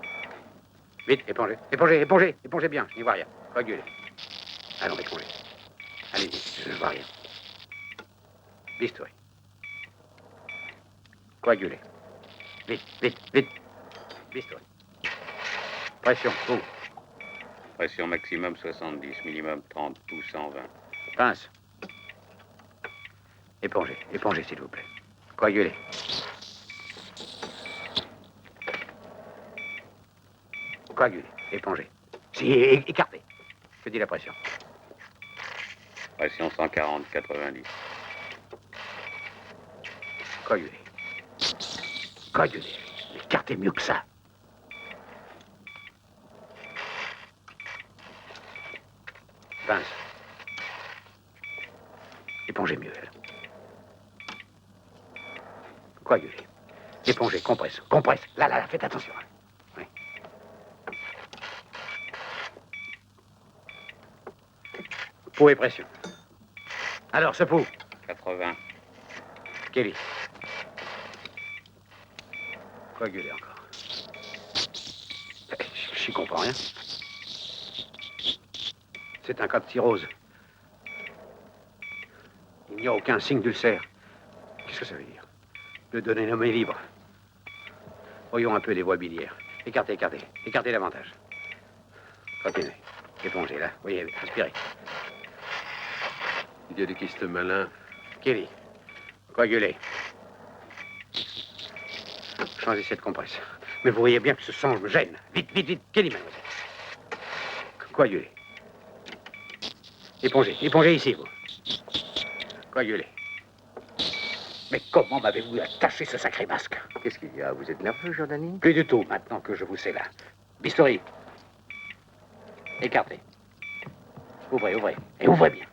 Vite, épongez, épongez, épongez, épongez bien, je n'y vois rien. Coagulez. Allons, épongez. Allez-y, je ne vois rien. Bistouri. Coagulez. Vite, vite, vite. Bistouri. Pression, où? Pression maximum 70, minimum 30, tout 120. Pince. Épongez, épongez, s'il vous plaît. Coagulez. Coagulez, épongez. Si, écartez. Je dis la pression. Pression 140, 90. Coagulez. Coagulez. Écartez mieux que ça. Pince. Épongez mieux, elle. Coagulez. Épongez, compresse, compresse. Là, là, là, faites attention. Oui. Pouls et pression. Alors, ce pouls. 80. Kelly. Coagulez encore. J'y comprends rien. C'est un cas de cirrhose. Il n'y a aucun signe d'ulcère. Qu'est-ce que ça veut dire? Le donner nommé libre. Voyons un peu des voies biliaires. Écartez, écartez. Écartez davantage. Continuez. Épongez, là. Voyez, respirez. Il y a des kystes malins. Kelly. Coagulez. Changez cette compresse. Mais vous voyez bien que ce sang me gêne. Vite, vite, vite. Kelly, mademoiselle. Coagulez. Épongez. Épongez ici, vous. Coagulez. Mais comment m'avez-vous attaché ce sacré masque? Qu'est-ce qu'il y a? Vous êtes nerveux, Giordani? Plus du tout, maintenant que je vous sais là. Bistouri. Écartez. Ouvrez, ouvrez. Et ouvrez bien.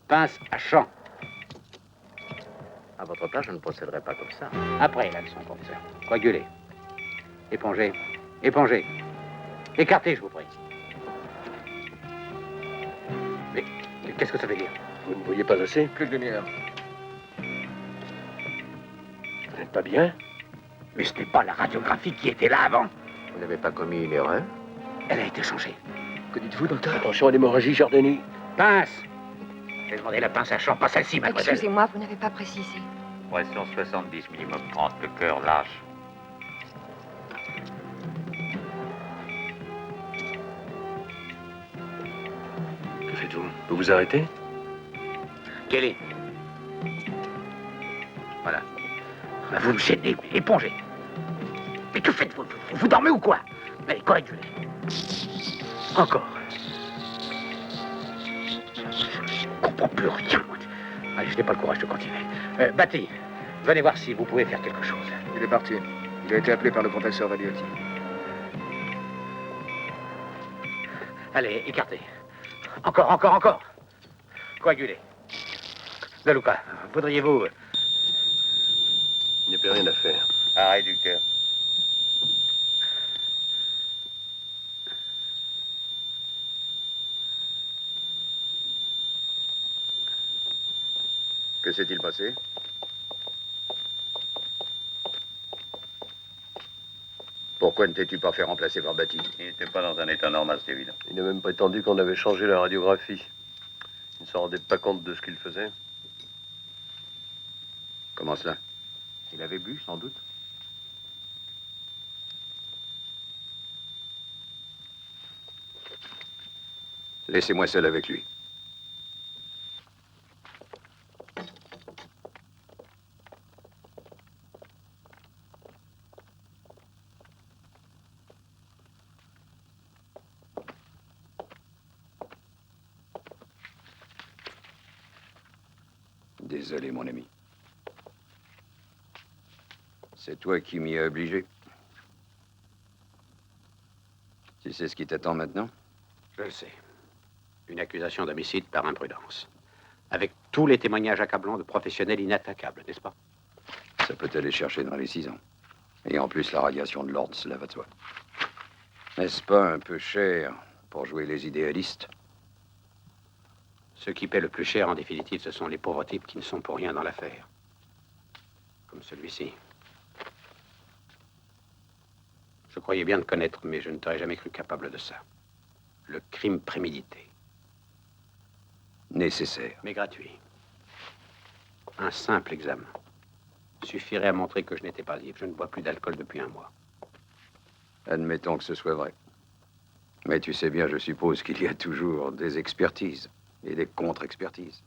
Pince à champ. À votre place, je ne procéderai pas comme ça. Après la leçon, professeur. Coagulez. Épongez. Épongez. Écartez, je vous prie. Mais qu'est-ce que ça veut dire? Vous ne voyez pas assez? Plus de demi-heure. Vous n'êtes pas bien? Mais ce n'est pas la radiographie qui était là avant. Vous n'avez pas commis une erreur? Elle a été changée. Que dites-vous, docteur? Attention à l'hémorragie, Giordani. Pince. J'ai demandé la pince à champ, pas celle-ci, mademoiselle. Excusez-moi, vous n'avez pas précisé. Pression 70, minimum 30, le cœur lâche. Que faites-vous? Vous vous arrêtez? Kelly. Voilà. Vous me gênez, épongez. Mais que faites-vous? Vous dormez ou quoi? Allez, coagulez. Encore. Je comprends plus rien. Allez, je n'ai pas le courage de continuer. Batty, venez voir si vous pouvez faire quelque chose. Il est parti. Il a été appelé par le professeur Valiotti. Allez, écartez. Encore, encore, encore. Coagulez. De Luca, voudriez-vous... Il n'y a plus rien à faire. Arrêt du cœur. Que s'est-il passé? Pourquoi ne t'es-tu pas fait remplacer par Batty? Il n'était pas dans un état normal, c'est évident. Il a même prétendu qu'on avait changé la radiographie. Il ne s'en rendait pas compte de ce qu'il faisait. Comment cela? Il avait bu, sans doute. Laissez-moi seul avec lui. Désolé, mon ami. C'est toi qui m'y as obligé. Tu sais ce qui t'attend maintenant? Je le sais. Une accusation d'homicide par imprudence. Avec tous les témoignages accablants de professionnels inattaquables, n'est-ce pas? Ça peut aller chercher dans les 6 ans. Et en plus, la radiation de l'ordre, cela va de soi. N'est-ce pas un peu cher pour jouer les idéalistes? Ceux qui paient le plus cher, en définitive, ce sont les pauvres types qui ne sont pour rien dans l'affaire. Comme celui-ci. Je croyais bien te connaître, mais je ne t'aurais jamais cru capable de ça. Le crime prémédité. Nécessaire. Mais gratuit. Un simple examen suffirait à montrer que je n'étais pas ivre. Je ne bois plus d'alcool depuis 1 mois. Admettons que ce soit vrai. Mais tu sais bien, je suppose qu'il y a toujours des expertises et des contre-expertises.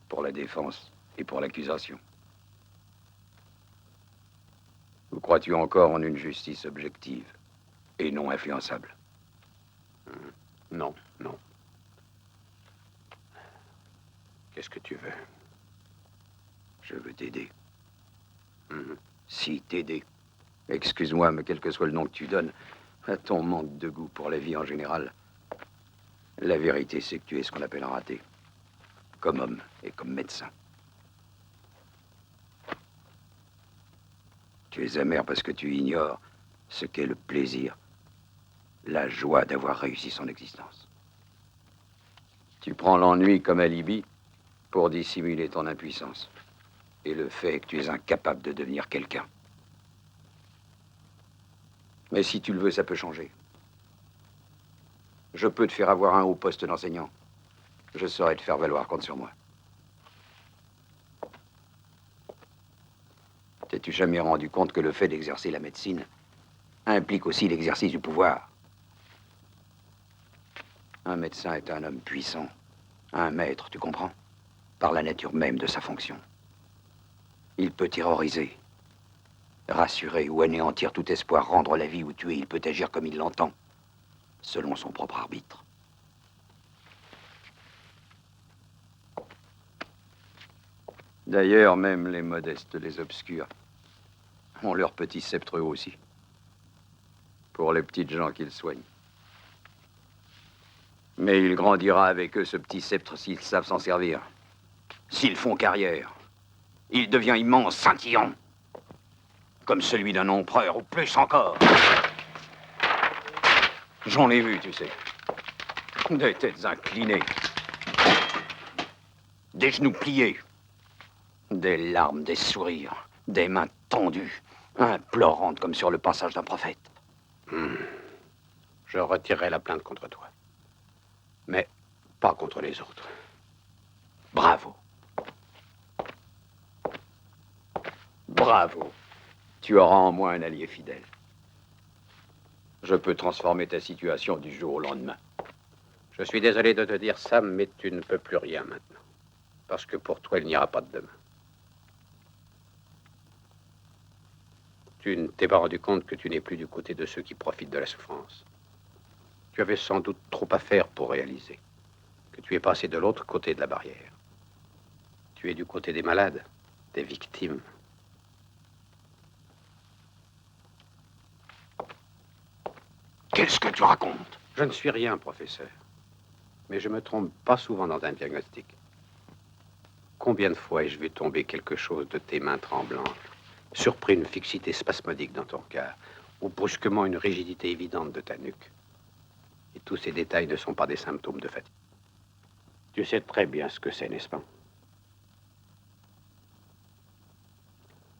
Pour la défense et pour l'accusation. Ou crois-tu encore en une justice objective et non influençable? Non, non. Qu'est-ce que tu veux? Je veux t'aider. Si, t'aider. Excuse-moi, mais quel que soit le nom que tu donnes, à ton manque de goût pour la vie en général, la vérité, c'est que tu es ce qu'on appelle un raté. Comme homme et comme médecin. Tu es amer parce que tu ignores ce qu'est le plaisir, la joie d'avoir réussi son existence. Tu prends l'ennui comme alibi pour dissimuler ton impuissance et le fait que tu es incapable de devenir quelqu'un. Mais si tu le veux, ça peut changer. Je peux te faire avoir un haut poste d'enseignant. Je saurais te faire valoir, compte sur moi. T'es-tu jamais rendu compte que le fait d'exercer la médecine implique aussi l'exercice du pouvoir? Un médecin est un homme puissant, un maître, tu comprends? Par la nature même de sa fonction. Il peut terroriser, rassurer ou anéantir tout espoir, rendre la vie ou tuer. Il peut agir comme il l'entend, selon son propre arbitre. D'ailleurs, même les modestes, les obscurs, ont leur petit sceptre eux aussi. Pour les petites gens qu'ils soignent. Mais il grandira avec eux, ce petit sceptre, s'ils savent s'en servir. S'ils font carrière, il devient immense, scintillant. Comme celui d'un empereur, ou plus encore. J'en ai vu, tu sais. Des têtes inclinées. Des genoux pliés. Des larmes, des sourires. Des mains tendues, implorantes comme sur le passage d'un prophète. Je retirerai la plainte contre toi. Mais pas contre les autres. Bravo. Bravo. Tu auras en moi un allié fidèle. Je peux transformer ta situation du jour au lendemain. Je suis désolé de te dire ça, mais tu ne peux plus rien maintenant. Parce que pour toi, il n'y aura pas de demain. Tu ne t'es pas rendu compte que tu n'es plus du côté de ceux qui profitent de la souffrance. Tu avais sans doute trop à faire pour réaliser que tu es passé de l'autre côté de la barrière. Tu es du côté des malades, des victimes. Qu'est-ce que tu racontes? Je ne suis rien, professeur. Mais je me trompe pas souvent dans un diagnostic. Combien de fois ai-je vu tomber quelque chose de tes mains tremblantes, surpris une fixité spasmodique dans ton cœur, ou brusquement une rigidité évidente de ta nuque? Et tous ces détails ne sont pas des symptômes de fatigue. Tu sais très bien ce que c'est, n'est-ce pas?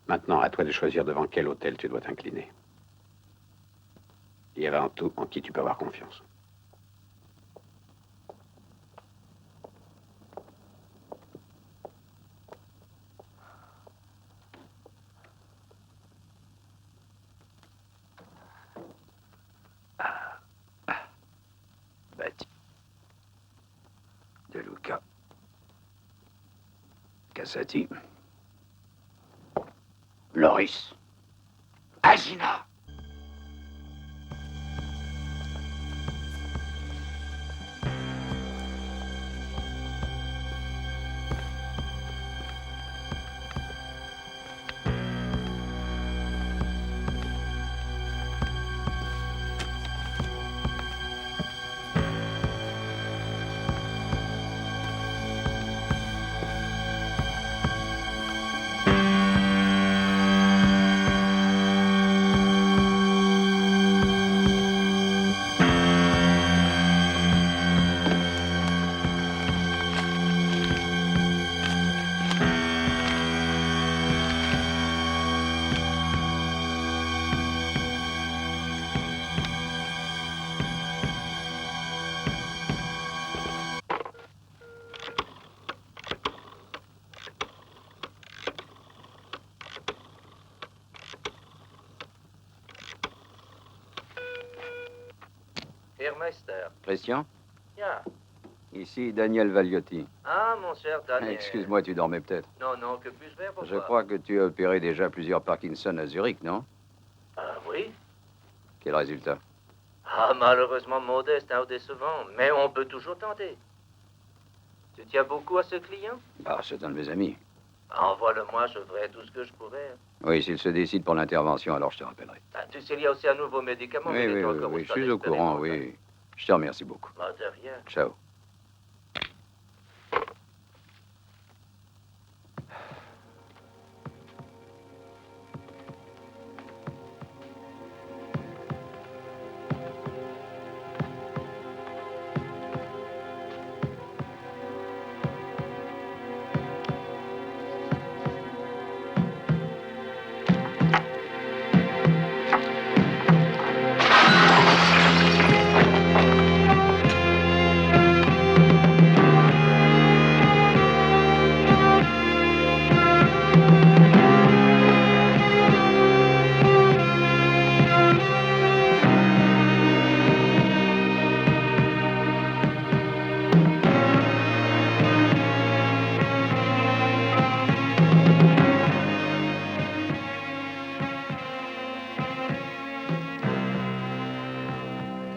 Maintenant, à toi de choisir devant quel autel tu dois t'incliner. Et avant tout, en qui tu peux avoir confiance. Avocat. Cassati. Loris. Agina. Herr Meister. Christian? Ja. Ici Daniel Valiotti. Ah, mon cher Daniel. Excuse-moi, tu dormais peut-être. Non, non, que puis-je faire pour Je toi? crois que tu as opéré déjà plusieurs Parkinson à Zurich, non? Ah oui? Quel résultat? Ah, malheureusement modeste, hein, ou décevant, mais on peut toujours tenter. Tu tiens beaucoup à ce client? Ah, c'est un de mes amis. Envoie-le-moi, je ferai tout ce que je pourrai. Oui, s'il se décide pour l'intervention, alors je te rappellerai. Ah, tu sais, il y a aussi un nouveau médicament. Oui, mais il oui, est oui, encore oui, au je stade suis au courant, expérimental. oui. Je te remercie beaucoup. Ah, de rien. Ciao.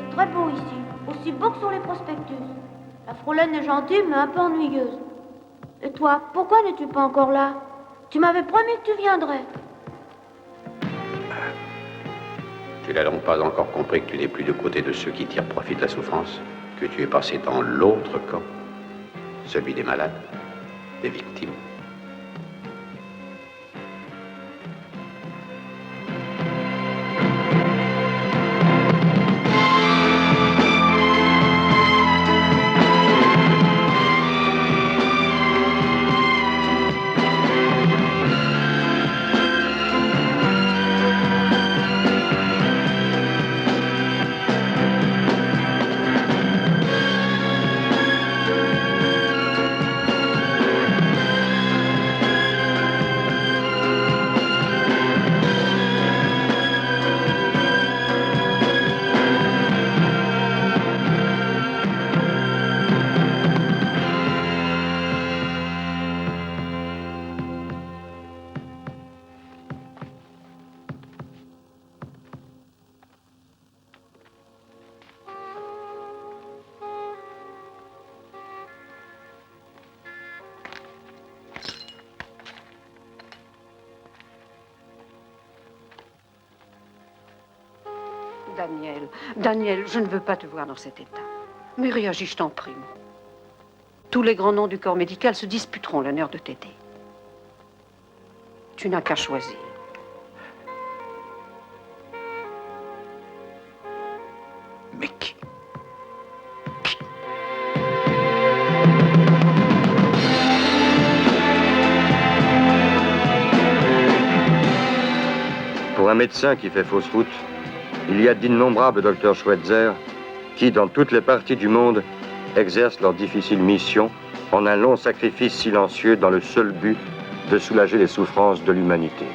C'est très beau ici, aussi beau que sur les prospectus. La Frolaine est gentille, mais un peu ennuyeuse. Et toi, pourquoi n'es-tu pas encore là? Tu m'avais promis que tu viendrais. Tu n'as donc pas encore compris que tu n'es plus du côté de ceux qui tirent profit de la souffrance, que tu es passé dans l'autre camp, celui des malades, des victimes. Daniel, je ne veux pas te voir dans cet état. Mais réagis, je t'en prie. Tous les grands noms du corps médical se disputeront l'honneur de t'aider. Tu n'as qu'à choisir. Mais qui? Pour un médecin qui fait fausse route, il y a d'innombrables docteurs Schweitzer qui, dans toutes les parties du monde, exercent leur difficile mission en un long sacrifice silencieux dans le seul but de soulager les souffrances de l'humanité.